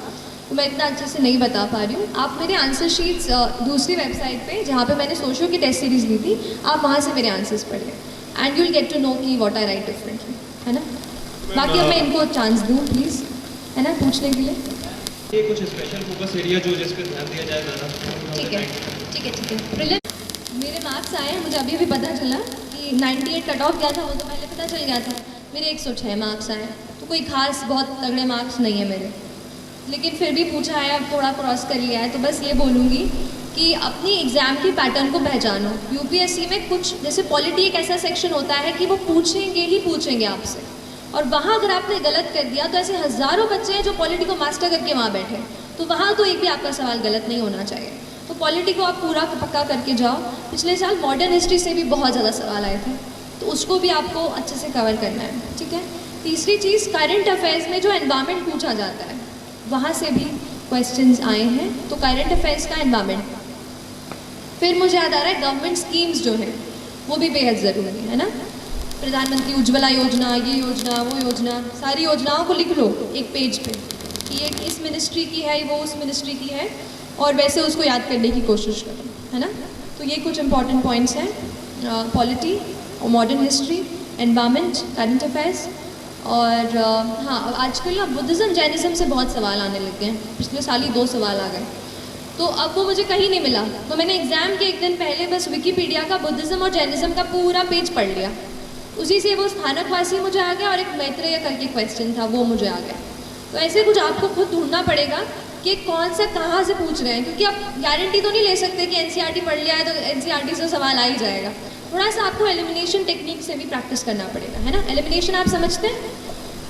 तो मैं इतना अच्छे से नहीं बता पा रही हूँ। आप मेरे आंसर शीट्स दूसरी वेबसाइट पे जहाँ पे मैंने सोशियो की टेस्ट सीरीज ली थी, आप वहाँ से मेरे आंसर्स पढ़िए and you will get to know कि व्हाट आई राइट डिफरेंटली, है ना। बाकी अब मैं इनको चांस दूँ प्लीज़, है ना, पूछने के लिए। ये कुछ स्पेशल फोकस एरिया जो जिस पे ध्यान दिया जाए ज़्यादा। ठीक है। प्रीलिम्स मेरे मार्क्स आए हैं, मुझे अभी भी पता चला कि 98 कट ऑफ गया था, वो तो पहले पता चल गया था। मेरे 106 मार्क्स आए, तो कोई खास बहुत तगड़े मार्क्स नहीं है मेरे, लेकिन फिर भी पूछा है, अब थोड़ा क्रॉस कर लिया है। तो बस ये बोलूँगी कि अपनी एग्ज़ाम की पैटर्न को पहचानो। यूपीएससी में कुछ, जैसे पॉलिटी एक ऐसा सेक्शन होता है कि वो पूछेंगे ही पूछेंगे आपसे, और वहाँ अगर आपने गलत कर दिया तो ऐसे हज़ारों बच्चे हैं जो पॉलिटी को मास्टर करके वहाँ बैठे हैं, तो वहाँ तो एक भी आपका सवाल गलत नहीं होना चाहिए। तो पॉलिटी को आप पूरा पक्का करके जाओ। पिछले साल मॉडर्न हिस्ट्री से भी बहुत ज़्यादा सवाल आए थे, तो उसको भी आपको अच्छे से कवर करना है, ठीक है। तीसरी चीज़, करंट अफेयर्स में जो एनवायरनमेंट पूछा जाता है वहाँ से भी क्वेश्चंस आए हैं, तो करंट अफेयर्स का एनवायरनमेंट। फिर मुझे याद आ रहा है गवर्नमेंट स्कीम्स जो है वो भी बेहद ज़रूरी है ना। प्रधानमंत्री उज्ज्वला योजना, ये योजना, वो योजना, सारी योजनाओं को लिख लो एक पेज पे कि ये इस मिनिस्ट्री की है, वो उस मिनिस्ट्री की है, और वैसे उसको याद करने की कोशिश करो, है ना। तो ये कुछ इंपॉर्टेंट पॉइंट्स हैं, पॉलिटी और modern history, environment, current affairs. और हाँ, आजकल ना बुद्धिज़्म जैनिज़्म से बहुत सवाल आने लग गए हैं। पिछले साल ही 2 सवाल आ गए, तो अब वो मुझे कहीं नहीं मिला, तो मैंने एग्ज़ाम के एक दिन पहले बस विकीपीडिया का बुद्धिज़्म और जैनिज़्म का पूरा पेज पढ़ लिया। उसी से वो स्थानकवासी मुझे आ गया और एक मैत्रेय करके क्वेश्चन था वो मुझे आ गया। तो ऐसे कुछ आपको खुद ढूंढना पड़ेगा कि कौन सा कहाँ से पूछ रहे हैं, क्योंकि आप गारंटी तो नहीं ले सकते कि एनसीईआरटी पढ़ लिया है तो एनसीईआरटी से सवाल आ ही जाएगा। थोड़ा सा आपको एलिमिनेशन टेक्निक से भी प्रैक्टिस करना पड़ेगा, है ना। एलिमिनेशन आप समझते हैं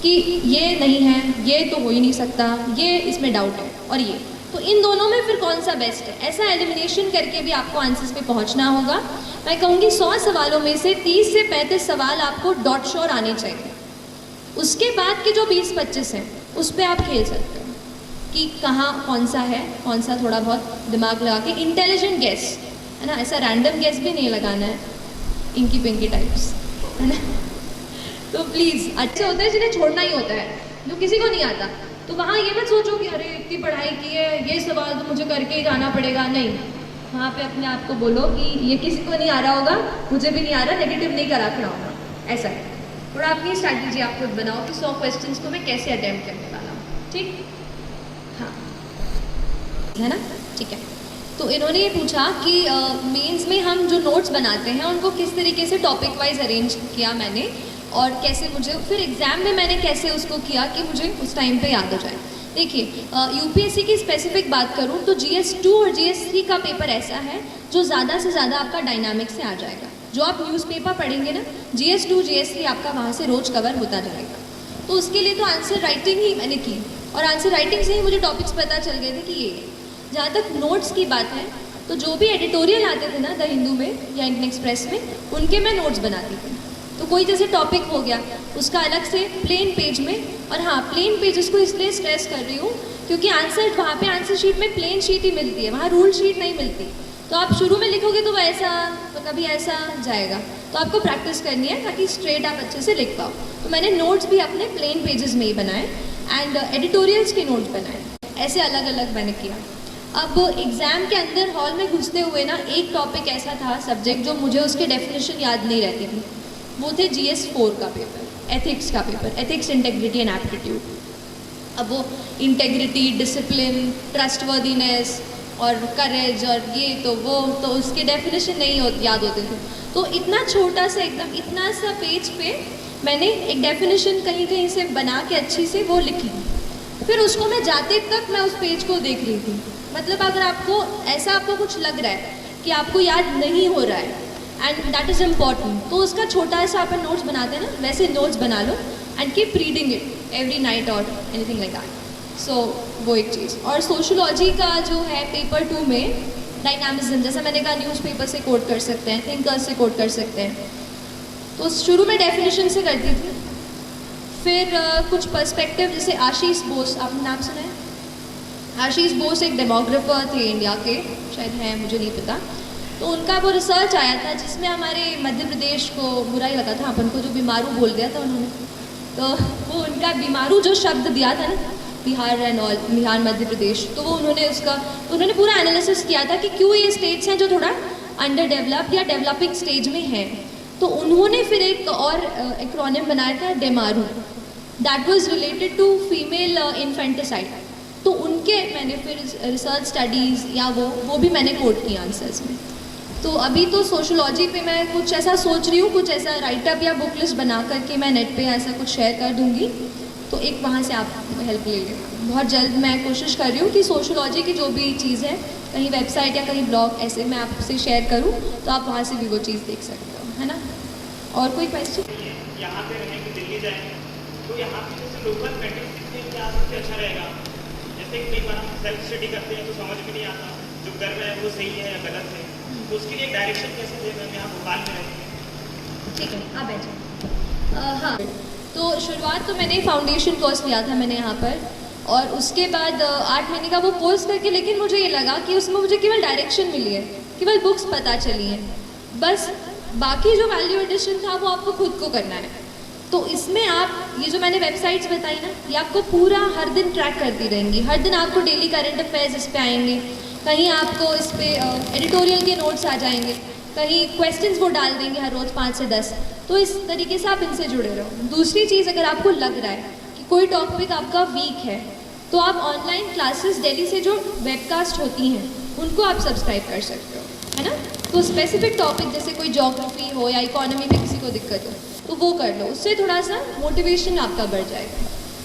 कि ये नहीं है, ये तो हो ही नहीं सकता, ये इसमें डाउट है, और ये, तो इन दोनों में फिर कौन सा बेस्ट है, ऐसा एलिमिनेशन करके भी आपको आंसर्स पे पहुंचना होगा। मैं कहूँगी 100 सवालों में से 30 से 35 सवाल आपको डॉट श्योर आने चाहिए। उसके बाद के जो 20-25 हैं उस पर आप खेल सकते हो कि कहाँ कौन सा है, कौन सा थोड़ा बहुत दिमाग लगा के, इंटेलिजेंट गेस, है ना। ऐसा रैंडम गेस भी नहीं लगाना है, इंकी पिंकी टाइप्स, है ना। तो प्लीज़, अच्छे होते हैं जिन्हें छोड़ना ही होता है, जो किसी को नहीं आता। तो वहाँ ये मत सोचो कि अरे इतनी पढ़ाई की है, ये सवाल तो मुझे करके ही जाना पड़ेगा, नहीं। वहाँ पे अपने आप को बोलो कि ये किसी को नहीं आ रहा होगा, मुझे भी नहीं आ रहा, नेगेटिव नहीं करा खड़ा होगा, ऐसा है। थोड़ा अपनी स्ट्रैटेजी आप खुद बनाओ कि 100 क्वेश्चंस को मैं कैसे अटेम्प्ट करने वाला हूँ, ठीक, हाँ, है ना, ठीक है। तो इन्होंने ये पूछा कि मेंस में हम जो नोट्स बनाते हैं उनको किस तरीके से टॉपिक वाइज अरेंज किया मैंने, और कैसे मुझे फिर एग्ज़ाम में मैंने कैसे उसको किया कि मुझे उस टाइम पे याद हो जाए। देखिए, यूपीएससी की स्पेसिफिक बात करूँ तो GS2 और GS3 का पेपर ऐसा है जो ज़्यादा से ज़्यादा आपका डायनामिक से आ जाएगा। जो आप न्यूज़पेपर पढ़ेंगे ना, GS2 GS3 आपका वहाँ से रोज़ कवर होता जाएगा। तो उसके लिए तो आंसर राइटिंग ही मैंने की, और आंसर राइटिंग से ही मुझे टॉपिक्स पता चल गए थे कि ये। जहाँ तक नोट्स की बात है, तो जो भी एडिटोरियल आते थे ना द हिंदू में या इंडियन एक्सप्रेस में, उनके मैं नोट्स बनाती थी। तो कोई जैसे टॉपिक हो गया उसका अलग से प्लेन पेज में, और हाँ, प्लेन पेज इसको इसलिए स्ट्रेस कर रही हूँ क्योंकि आंसर वहाँ पे आंसर शीट में प्लेन शीट ही मिलती है, वहाँ रूल शीट नहीं मिलती। तो आप शुरू में लिखोगे तो वैसा, तो कभी ऐसा जाएगा, तो आपको प्रैक्टिस करनी है ताकि स्ट्रेट आप अच्छे से लिख पाओ। तो मैंने नोट्स भी अपने प्लेन पेजेस में ही बनाए, एंड एडिटोरियल्स के नोट्स बनाए, ऐसे अलग अलग मैंने किया। अब एग्ज़ाम के अंदर हॉल में घुसते हुए ना एक टॉपिक ऐसा था, सब्जेक्ट, जो मुझे उसके डेफिनेशन याद नहीं रहती थी, वो थे GS4 का पेपर, एथिक्स का paper, ethics, integrity and aptitude. अब वो इंटेग्रिटी, डिसिप्लिन, ट्रस्टवर्दीनेस और करेज और ये तो वो, तो उसके डेफिनेशन नहीं याद होते थे। तो इतना छोटा सा, एकदम इतना सा पेज पे मैंने एक डेफिनेशन कहीं कहीं से बना के अच्छी से वो लिखी, फिर उसको मैं जाते तक मैं उस पेज को देख रही थी। मतलब अगर आपको ऐसा आपको कुछ लग रहा है कि आपको याद नहीं हो रहा है, एंड दैट इज़ इम्पॉर्टेंट, तो उसका छोटा सा अपन नोट्स बनाते हैं ना, वैसे नोट्स बना लो and keep reading it every night और एनीथिंग लाइक दैट। सो वो एक चीज़। और सोशोलॉजी का जो है पेपर 2 में डायनामिज्म, जैसा मैंने कहा, न्यूज़पेपर से कोट कर सकते हैं, थिंकर्स से कोट कर सकते हैं। तो शुरू में डेफिनेशन से करती थी, फिर कुछ पर्सपेक्टिव, जैसे आशीष बोस, आपने नाम सुना है? आशीष बोस एक डेमोग्राफर थे इंडिया के, शायद हैं, मुझे नहीं पता। तो उनका वो रिसर्च आया था जिसमें हमारे मध्य प्रदेश को बुरा ही लगा था, अपन को जो बीमारू बोल दिया था उन्होंने। तो वो उनका बीमारू जो शब्द दिया था ना, बिहार एंड ऑल, बिहार मध्य प्रदेश, तो वो उन्होंने पूरा एनालिसिस किया था कि क्यों ये स्टेट्स हैं जो थोड़ा अंडर डेवलप्ड या डेवलपिंग स्टेज में हैं। तो उन्होंने फिर एक और एक्रोनिम बनाया था, डेमारू, that was related to female infanticide. तो उनके मैंने फिर रिसर्च स्टडीज़ या वो भी मैंने कोट किया आंसर्स में। तो अभी तो सोशोलॉजी पे मैं कुछ ऐसा सोच रही हूँ, कुछ ऐसा राइटअप या बुक लिस्ट बना करके मैं नेट पे ऐसा कुछ शेयर कर दूँगी, तो एक वहाँ से आप हेल्प ले लेना। बहुत जल्द मैं कोशिश कर रही हूँ कि सोशोलॉजी की जो भी चीज़ है, कहीं वेबसाइट या कहीं ब्लॉग ऐसे मैं आपसे शेयर करूँ, तो आप वहाँ से भी वो चीज़ देख सकते हो, है ना। और कोई क्वेश्चन? यहाँ पे रहें कि दिल्ली जाएँ? तो यहाँ पे जैसे लोकल मैथमेटिक्स में क्या सबसे अच्छा रहेगा? जैसे कई बार हम सेल्फ स्टडी करते हैं तो समझ में नहीं आता जो कर रहे हैं वो सही है या गलत है, तो उसके लिए डायरेक्शन कैसे देना है? यहाँ भोपाल में रहते हैं। ठीक है, आप बैठे। हाँ, तो शुरुआत तो मैंने फाउंडेशन कोर्स लिया था मैंने यहाँ पर, और उसके बाद 8 महीने का वो कोर्स करके, लेकिन मुझे ये लगा कि उसमें मुझे केवल डायरेक्शन मिली है, केवल बुक्स पता चली हैं, बस बाकी जो वैल्यू एडिशन था वो आपको खुद को करना है। तो इसमें आप ये जो मैंने वेबसाइट्स बताई ना, ये आपको पूरा हर दिन ट्रैक करती रहेंगी। हर दिन आपको डेली करंट अफेयर्स इस पे आएंगे, कहीं आपको इस पे एडिटोरियल के नोट्स आ जाएंगे, कहीं क्वेश्चंस वो डाल देंगे हर रोज़ 5 से 10। तो इस तरीके से आप इनसे जुड़े रहो। दूसरी चीज़, अगर आपको लग रहा है कि कोई टॉपिक आपका वीक है, तो आप ऑनलाइन क्लासेस दिल्ली से जो वेबकास्ट होती हैं उनको आप सब्सक्राइब कर सकते हो, है ना। तो स्पेसिफिक टॉपिक जैसे कोई ज्योग्राफी हो या इकोनॉमी में किसी को दिक्कत हो तो वो कर लो, उससे थोड़ा सा मोटिवेशन आपका बढ़ जाएगा।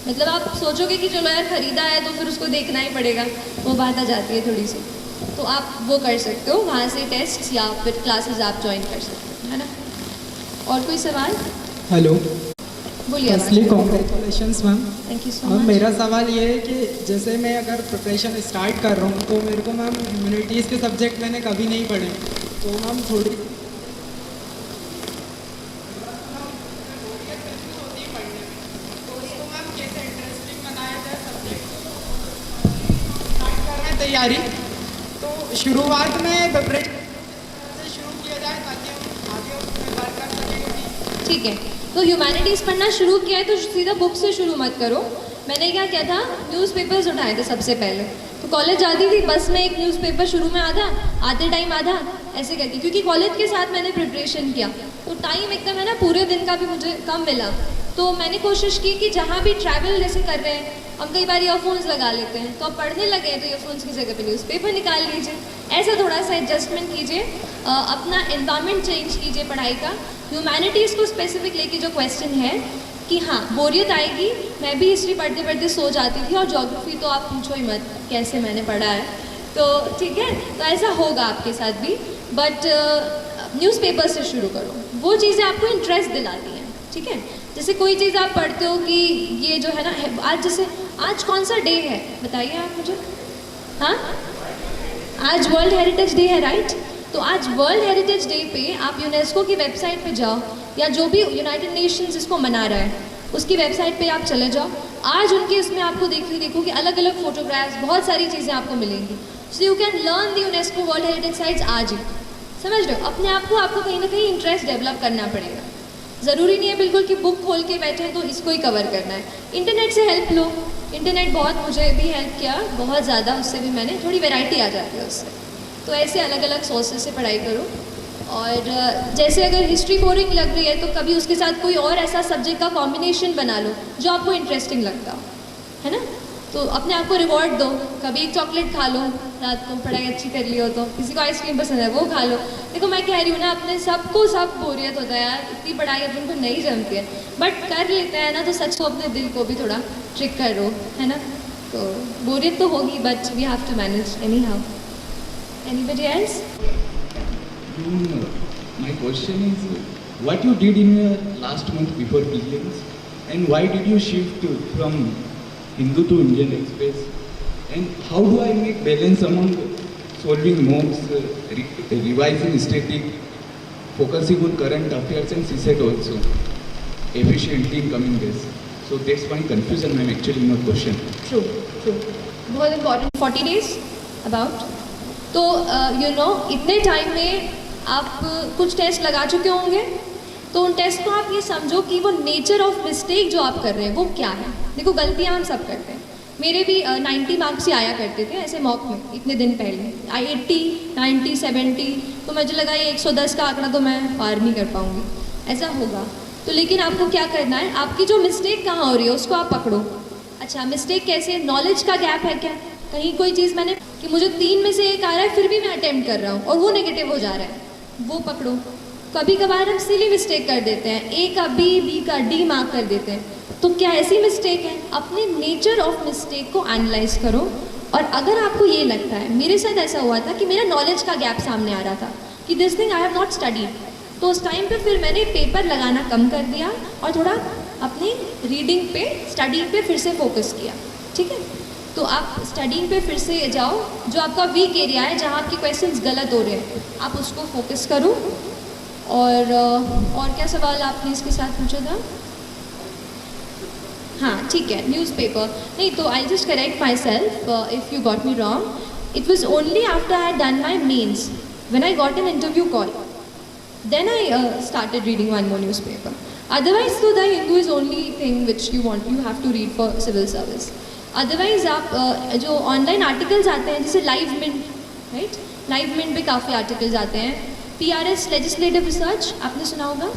मतलब आप सोचोगे कि चलो यार ख़रीदा है तो फिर उसको देखना ही पड़ेगा, वो बात आ जाती है थोड़ी सी। तो आप वो कर सकते हो, वहाँ से टेस्ट या फिर क्लासेस आप ज्वाइन कर सकते हो, है ना। और कोई सवाल? हेलो, बोलिए। Firstly congratulations ma'am. Thank you so ma'am, much. मेरा सवाल ये है कि जैसे मैं अगर प्रिपरेशन स्टार्ट कर रहा हूँ तो मेरे को मैम ह्यूमैनिटीज़ के सब्जेक्ट मैंने कभी नहीं पढ़े, तो मैम थोड़ी तैयारी, तो शुरुआत में प्रिपरेशन से शुरू किया जाए ताकि हम आगे उसमें वर्क कर सकें। ठीक है, तो ह्यूमैनिटीज़ पढ़ना शुरू किया है तो सीधा बुक से शुरू मत करो। मैंने क्या किया था, न्यूज़पेपर्स उठाए थे सबसे पहले। तो कॉलेज जाती थी, बस में एक न्यूज़पेपर शुरू में आधा, आते टाइम आधा, ऐसे करके, क्योंकि कॉलेज के साथ मैंने प्रिपरेशन किया तो टाइम एकदम है ना पूरे दिन का भी मुझे कम मिला। तो मैंने कोशिश की कि जहाँ भी ट्रैवल जैसे कर रहे हैं, हम कई बार ईयरफोन्स लगा लेते हैं, तो अब पढ़ने लगे हैं तो ईयरफोन्स की जगह पे न्यूज़पेपर निकाल लीजिए। ऐसा थोड़ा सा एडजस्टमेंट कीजिए, अपना एनवायरनमेंट चेंज कीजिए पढ़ाई का। ह्यूमैनिटीज़ को स्पेसिफिक लेके जो क्वेश्चन है कि हाँ बोरियत आएगी, मैं भी हिस्ट्री पढ़ते पढ़ते सो जाती थी, और ज्योग्राफी तो आप पूछो ही मत कैसे मैंने पढ़ा है। तो ठीक है, तो ऐसा होगा आपके साथ भी, बट न्यूज़पेपर से शुरू करो, वो चीज़ें आपको इंटरेस्ट दिलाती हैं। ठीक है, जैसे कोई चीज़ आप पढ़ते हो कि ये जो है ना, आज जैसे आज कौन सा डे है बताइए आप मुझे। हाँ, आज वर्ल्ड हेरिटेज डे है, राइट। तो आज वर्ल्ड हेरिटेज डे पे आप यूनेस्को की वेबसाइट पे जाओ, या जो भी यूनाइटेड नेशंस इसको मना रहा है उसकी वेबसाइट पे आप चले जाओ। आज उनके उसमें आपको देखो कि अलग अलग फोटोग्राफ्स, बहुत सारी चीज़ें आपको मिलेंगी। सो you can learn the UNESCO world heritage sites आज ही। समझ रहे हो, अपने आप को आपको कहीं ना कहीं इंटरेस्ट डेवलप करना पड़ेगा। ज़रूरी नहीं है बिल्कुल कि बुक खोल के बैठे तो इसको ही कवर करना है। इंटरनेट से हेल्प लो, इंटरनेट बहुत मुझे भी हेल्प किया, बहुत ज़्यादा, उससे भी मैंने थोड़ी वैरायटी आ जाती है उससे। तो ऐसे अलग अलग सोर्सेज से पढ़ाई करो। और जैसे अगर हिस्ट्री बोरिंग लग रही है तो कभी उसके साथ कोई और ऐसा सब्जेक्ट का कॉम्बिनेशन बना लो जो आपको इंटरेस्टिंग लगता हो, है ना। तो अपने आप को रिवॉर्ड दो, कभी एक चॉकलेट खा लो रात को, पढ़ाई अच्छी कर ली हो तो। किसी को आइसक्रीम पसंद है वो खा लो। देखो मैं कह रही हूँ ना, अपने सबको सब बोरियत होता है यार, इतनी पढ़ाई अपन को नहीं जमती है, बट कर लेते हैं ना तो सच को अपने दिल को भी थोड़ा ट्रिक करो, है ना। तो बोरियत तो होगी, but we have to manage anyhow. Anybody else? My question is, what you did in your last month before prelims, and why did you shift from Hindu to Indian Express, and how do I make balance among solving mocks, revising static, focusing on current affairs and CSET also efficiently in coming days? So that's my confusion, ma'am, actually in your question. True. बहुत important 40 days about. तो you know, इतने time में आप कुछ test लगा चुके होंगे, तो उन टेस्ट को आप ये समझो कि वो नेचर ऑफ मिस्टेक जो आप कर रहे हैं वो क्या है। देखो गलतियाँ हम सब करते हैं, मेरे भी 90 मार्क्स ही आया करते थे ऐसे मॉक में इतने दिन पहले, 80, 90, 70, तो मुझे लगा ये 110 का आंकड़ा तो मैं पार नहीं कर पाऊँगी, ऐसा होगा। तो लेकिन आपको क्या करना है, आपकी जो मिस्टेक कहाँ हो रही है उसको आप पकड़ो। अच्छा मिस्टेक कैसे, नॉलेज का गैप है क्या, कहीं कोई चीज़ मैंने कि मुझे 3 में से 1 आ रहा है फिर भी मैं अटेम्प्ट कर रहा हूँ और वो नेगेटिव हो जा रहा है, वो पकड़ो। कभी कभार हम सिली मिस्टेक कर देते हैं, ए का बी का डी मार्क कर देते हैं, तो क्या ऐसी मिस्टेक है? अपने नेचर ऑफ मिस्टेक को एनालाइज करो। और अगर आपको ये लगता है, मेरे साथ ऐसा हुआ था कि मेरा नॉलेज का गैप सामने आ रहा था कि this thing I have not studied, तो उस टाइम पे फिर मैंने पेपर लगाना कम कर दिया और थोड़ा अपनी रीडिंग पे, स्टडिंग पे फिर से फोकस किया। ठीक है, तो आप स्टडिंग पे फिर से जाओ, जो आपका वीक एरिया है, जहाँ आपके क्वेश्चंस गलत हो रहे हैं, आप उसको फोकस करो। और क्या सवाल आपने इसके साथ पूछा था? हाँ ठीक है, न्यूज़पेपर नहीं, तो I just correct myself if you got me wrong. It was only after I had done my mains when I got an interview call, then I started reading one more newspaper. Otherwise, so the Hindu is only thing which you have to read for civil service. Otherwise, आप जो online articles आते हैं जैसे Live Mint, right, Live Mint पे काफ़ी articles आते हैं। PRS legislative research आपने सुना होगा,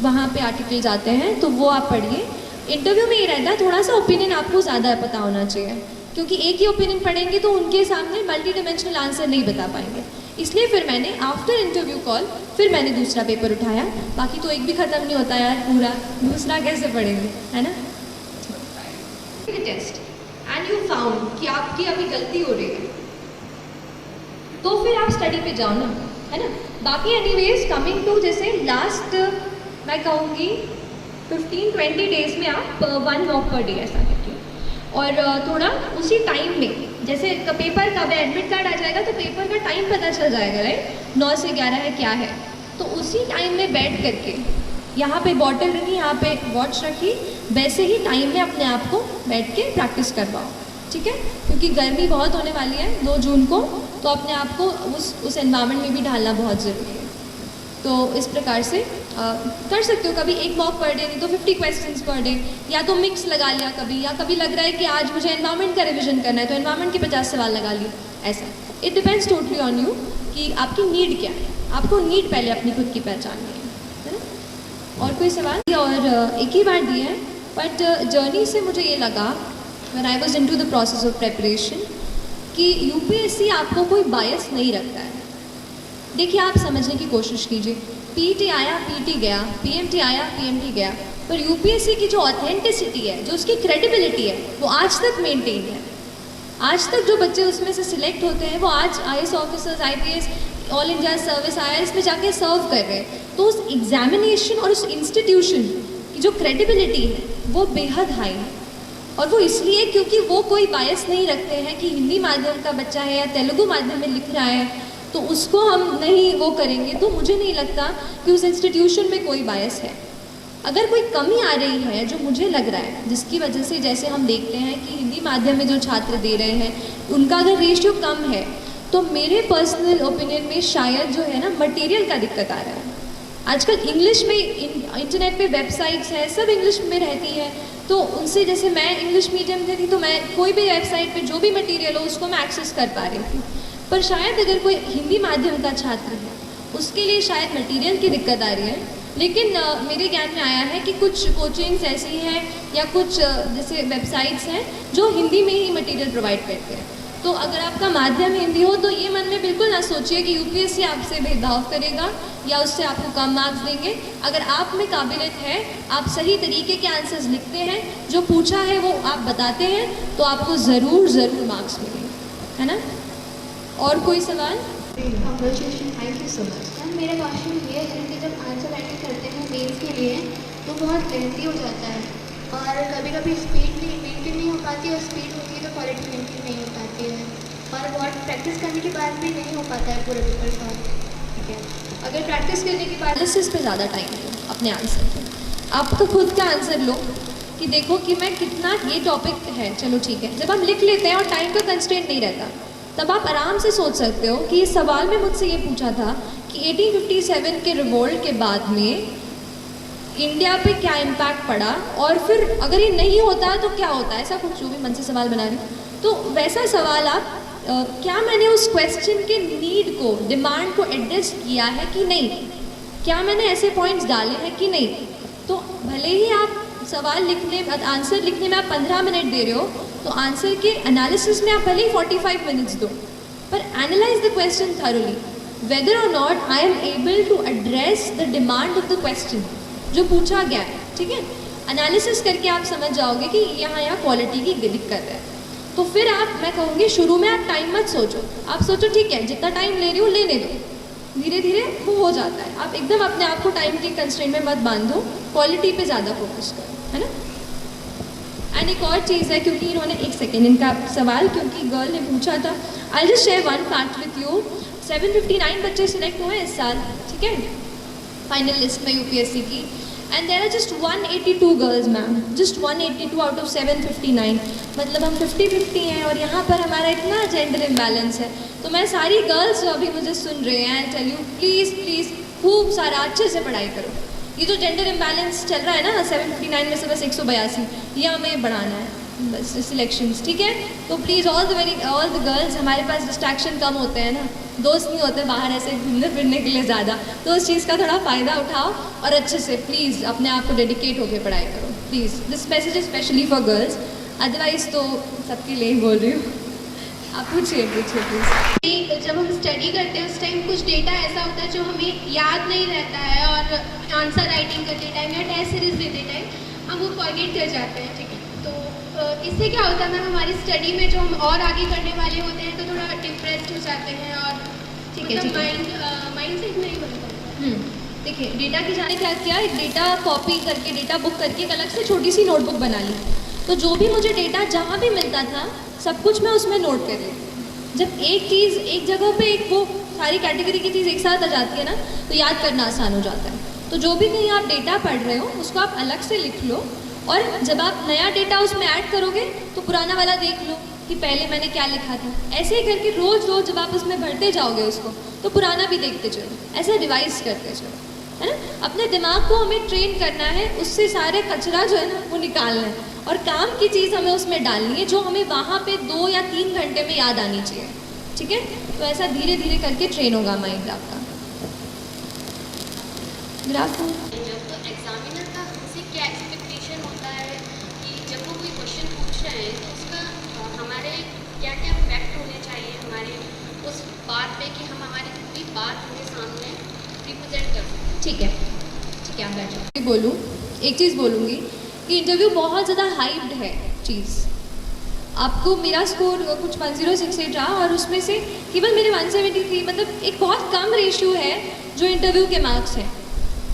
वहाँ पे आर्टिकल्स आते हैं, तो वो आप पढ़िए। इंटरव्यू में ये रहता है थोड़ा सा ओपिनियन आपको ज़्यादा पता होना चाहिए, क्योंकि एक ही ओपिनियन पढ़ेंगे तो उनके सामने मल्टी डिमेंशनल आंसर नहीं बता पाएंगे। इसलिए फिर मैंने आफ्टर इंटरव्यू कॉल फिर मैंने दूसरा पेपर उठाया। बाकी तो एक भी ख़त्म नहीं होता यार पूरा, दूसरा कैसे पढ़ेंगे, है ना। टेस्ट एंड यू फाउंड कि आपकी अभी गलती हो रही है, तो फिर आप स्टडी पे जाओ ना, है ना। बाकी एनीवेज कमिंग टू, जैसे लास्ट मैं कहूँगी 15-20 डेज में आप 1 वॉक पर डे ऐसा करके, और थोड़ा उसी टाइम में, जैसे पेपर कब है, एडमिट कार्ड आ जाएगा तो पेपर का टाइम पता चल जाएगा, राइट, 9 से 11 है क्या है, तो उसी टाइम में बैठ करके यहाँ पे बॉटल रखी, यहाँ पे वॉच रखी, वैसे ही टाइम में अपने आप को बैठ के प्रैक्टिस करवाओ। ठीक है, क्योंकि गर्मी बहुत होने वाली है 2 जून को, तो अपने आप को उस एनवायरनमेंट में भी ढालना बहुत ज़रूरी है। तो इस प्रकार से कर सकते हो, कभी 1 वॉक पर डे, नहीं तो 50 क्वेश्चंस पर डे, या तो मिक्स लगा लिया कभी, या कभी लग रहा है कि आज मुझे एनवायरनमेंट का रिवीजन करना है तो एनवायरनमेंट के 50 सवाल लगा लिए, ऐसा। It depends totally on you कि आपकी नीड क्या है, आपको नीड पहले अपनी खुद की पहचाननी है ना। और कोई सवाल? और एक ही बार दिए हैं, बट जर्नी से मुझे ये लगा when I was into the process of preparation कि यूपीएससी आपको कोई बायस नहीं रखता है। देखिए, आप समझने की कोशिश कीजिए, पीटी आया, पीटी गया, पीएमटी आया, पीएमटी गया, पर यूपीएससी की जो ऑथेंटिसिटी है, जो उसकी क्रेडिबिलिटी है, वो आज तक मेंटेन है। आज तक जो बच्चे उसमें से सिलेक्ट होते हैं वो आज IAS officers, IPS, all India service, IRS में जाके सर्व कर रहे हैं। तो उस एग्जामिनेशन और उस इंस्टीट्यूशन की जो क्रेडिबिलिटी है वो बेहद हाई है, और वो इसलिए क्योंकि वो कोई बायस नहीं रखते हैं कि हिंदी माध्यम का बच्चा है या तेलुगु माध्यम में लिख रहा है तो उसको हम नहीं वो करेंगे। तो मुझे नहीं लगता कि उस इंस्टीट्यूशन में कोई बायस है। अगर कोई कमी आ रही है जो मुझे लग रहा है, जिसकी वजह से जैसे हम देखते हैं कि हिंदी माध्यम में जो छात्र दे रहे हैं उनका अगर रेशियो कम है, तो मेरे पर्सनल ओपिनियन में शायद जो है ना मटेरियल का दिक्कत आ रहा है। आजकल इंग्लिश में इंटरनेट पे वेबसाइट्स हैं, सब इंग्लिश में रहती है, तो उनसे, जैसे मैं इंग्लिश मीडियम से थी तो मैं कोई भी वेबसाइट पे जो भी मटेरियल हो उसको मैं एक्सेस कर पा रही थी। पर शायद अगर कोई हिंदी माध्यम का छात्र है उसके लिए शायद मटेरियल की दिक्कत आ रही है। लेकिन मेरे ज्ञान में आया है कि कुछ कोचिंग्स ऐसी हैं या कुछ जैसे वेबसाइट्स हैं जो हिंदी में ही मटेरियल प्रोवाइड करते हैं। तो अगर आपका माध्यम हिंदी हो तो ये मन में बिल्कुल ना सोचिए कि यूपीएससी आपसे भेदभाव करेगा या उससे आपको कम मार्क्स देंगे। अगर आप में काबिलियत है, आप सही तरीके के आंसर्स लिखते हैं, जो पूछा है वो आप बताते हैं, तो आपको ज़रूर मार्क्स मिलेंगे, है ना। और कोई सवाल? Thank you so much. Ma'am, मेरा क्वेश्चन ये है कि जब आंसर राइटिंग करते हैं मेंस के लिए तो बहुत लेंथी हो जाता है, और कभी कभी स्पीड भी मेंटेन नहीं हो पाती, और स्पीड होती है तो क्वालिटी मेंटेन नहीं हो पाती है, और बहुत प्रैक्टिस करने के बाद भी नहीं हो पाता है पूरे पेपर सॉल्व। ठीक है, अगर प्रैक्टिस करने के बाद एनालिसिस पे ज़्यादा टाइम दो अपने आंसर पे। आप तो खुद का आंसर लो कि देखो कि मैं कितना, ये टॉपिक है, चलो ठीक है। जब हम लिख लेते हैं और टाइम का कंस्ट्रेंट नहीं रहता, तब आप आराम से सोच सकते हो कि इस सवाल में मुझसे ये पूछा था कि 1857 के रिवोल्ट के बाद में इंडिया पे क्या इम्पैक्ट पड़ा, और फिर अगर ये नहीं होता तो क्या होता है, ऐसा कुछ जो भी मन से सवाल बना रही हूँ। तो वैसा सवाल आप क्या मैंने उस क्वेश्चन के नीड को, डिमांड को एड्रेस किया है कि नहीं, क्या मैंने ऐसे पॉइंट्स डाले हैं कि नहीं। तो भले ही आप सवाल लिखने, आंसर लिखने में आप 15 मिनट दे रहे हो, तो आंसर के एनालिसिस में आप भले ही 45 मिनट्स दो, पर analyse the question thoroughly whether और not I am able to address the demand of the question जो पूछा गया है। ठीक है, एनालिसिस करके आप समझ जाओगे कि यहाँ क्वालिटी की दिक्कत है। तो फिर आप, मैं कहूँगी शुरू में आप टाइम मत सोचो, आप सोचो ठीक है जितना टाइम ले रही हूँ लेने दो, धीरे धीरे वो हो जाता है। आप एकदम अपने आप को टाइम के कंस्ट्रेंट में मत बांधो, क्वालिटी पे ज़्यादा फोकस करो, है ना। एंड एक और चीज़ है, क्योंकि इन्होंने एक सेकेंड इनका सवाल क्योंकि गर्ल ने पूछा था, I just share one fact with you. 759 बच्चे सिलेक्ट हुए इस साल, ठीक है, फाइनल लिस्ट में यूपीएससी की। And there are just 182 girls ma'am, just 182 out of 759। मतलब हम 50-50 हैं और यहाँ पर हमारा इतना जेंडर इम्बैलेंस है। तो मैं सारी गर्ल्स जो अभी मुझे सुन रहे हैं, टेल यू प्लीज़ प्लीज़ खूब सारा अच्छे से पढ़ाई करो। ये जो जेंडर इम्बैलेंस चल रहा है ना 759 में से बस 182, ये हमें बढ़ाना है बस सिलेक्शंस, ठीक है। तो प्लीज़ ऑल द गर्ल्स, हमारे पास डिस्ट्रैक्शन कम होते हैं ना, दोस्त नहीं होते बाहर ऐसे घूमने फिरने के लिए ज़्यादा, तो उस चीज़ का थोड़ा फ़ायदा उठाओ और अच्छे से प्लीज़ अपने आप को डेडिकेट होकर पढ़ाई करो please. This message is specially for girls, otherwise तो सबके लिए ही बोल रही हूँ। आप पूछिए प्लीज़। जब हम स्टडी करते हैं उस टाइम कुछ डेटा ऐसा होता है जो हमें याद नहीं रहता है, और आंसर राइटिंग करते टाइम या टेस्ट सीरीज देते टाइम हम वो फॉरगेट कर जाते हैं, ठीक है। तो इससे क्या होता है मैम, हमारी स्टडी में जो हम और आगे करने वाले होते हैं तो थोड़ा डिप्रेस्ड हो जाते हैं और माइंड सेट नहीं बनता। देखिए डेटा की जाने क्या किया, एक डेटा कॉपी करके, डेटा बुक करके एक अलग से छोटी सी नोटबुक बना ली। तो जो भी मुझे डेटा जहाँ भी मिलता था सब कुछ मैं उसमें नोट कर लेती। जब एक चीज़ एक जगह पे एक वो सारी कैटेगरी की चीज़ एक साथ आ जाती है ना, तो याद करना आसान हो जाता है। तो जो भी कहीं आप डेटा पढ़ रहे हो उसको आप अलग से लिख लो, और जब आप नया डेटा उसमें ऐड करोगे तो पुराना वाला देख लो कि पहले मैंने क्या लिखा था। ऐसे ही करके रोज़ रोज़ जब आप उसमें भरते जाओगे उसको, तो पुराना भी देखते चलो, ऐसे रिवाइज करते चलो, है ना। अपने दिमाग को हमें ट्रेन करना है, उससे सारे कचरा जो है ना वो निकालना है, और काम की चीज़ हमें उसमें डालनी है जो हमें वहाँ पे 2 या 3 घंटे में याद आनी चाहिए, ठीक है। तो ऐसा धीरे धीरे करके ट्रेन होगा माइंड आपका। ग्राफ तो एग्जामिनर का हमसे क्या एक्सपेक्टेशन होता है कि जब वो कोई क्वेश्चन पूछ रहे हैं तो उसका हमारे क्या क्या फैक्ट होने चाहिए हमारे उस बात पे कि हम हमारी पूरी बात उनके सामने रिप्रेजेंट कर सकें। ठीक है, ठीक है, आप बैठ जाओ। बोलूँ एक चीज़ बोलूँगी कि इंटरव्यू बहुत ज़्यादा हाइप्ड है चीज़। आपको मेरा स्कोर कुछ 1068 रहा और उसमें से केवल मेरे 173, मतलब एक बहुत कम रेशियो है जो इंटरव्यू के मार्क्स हैं।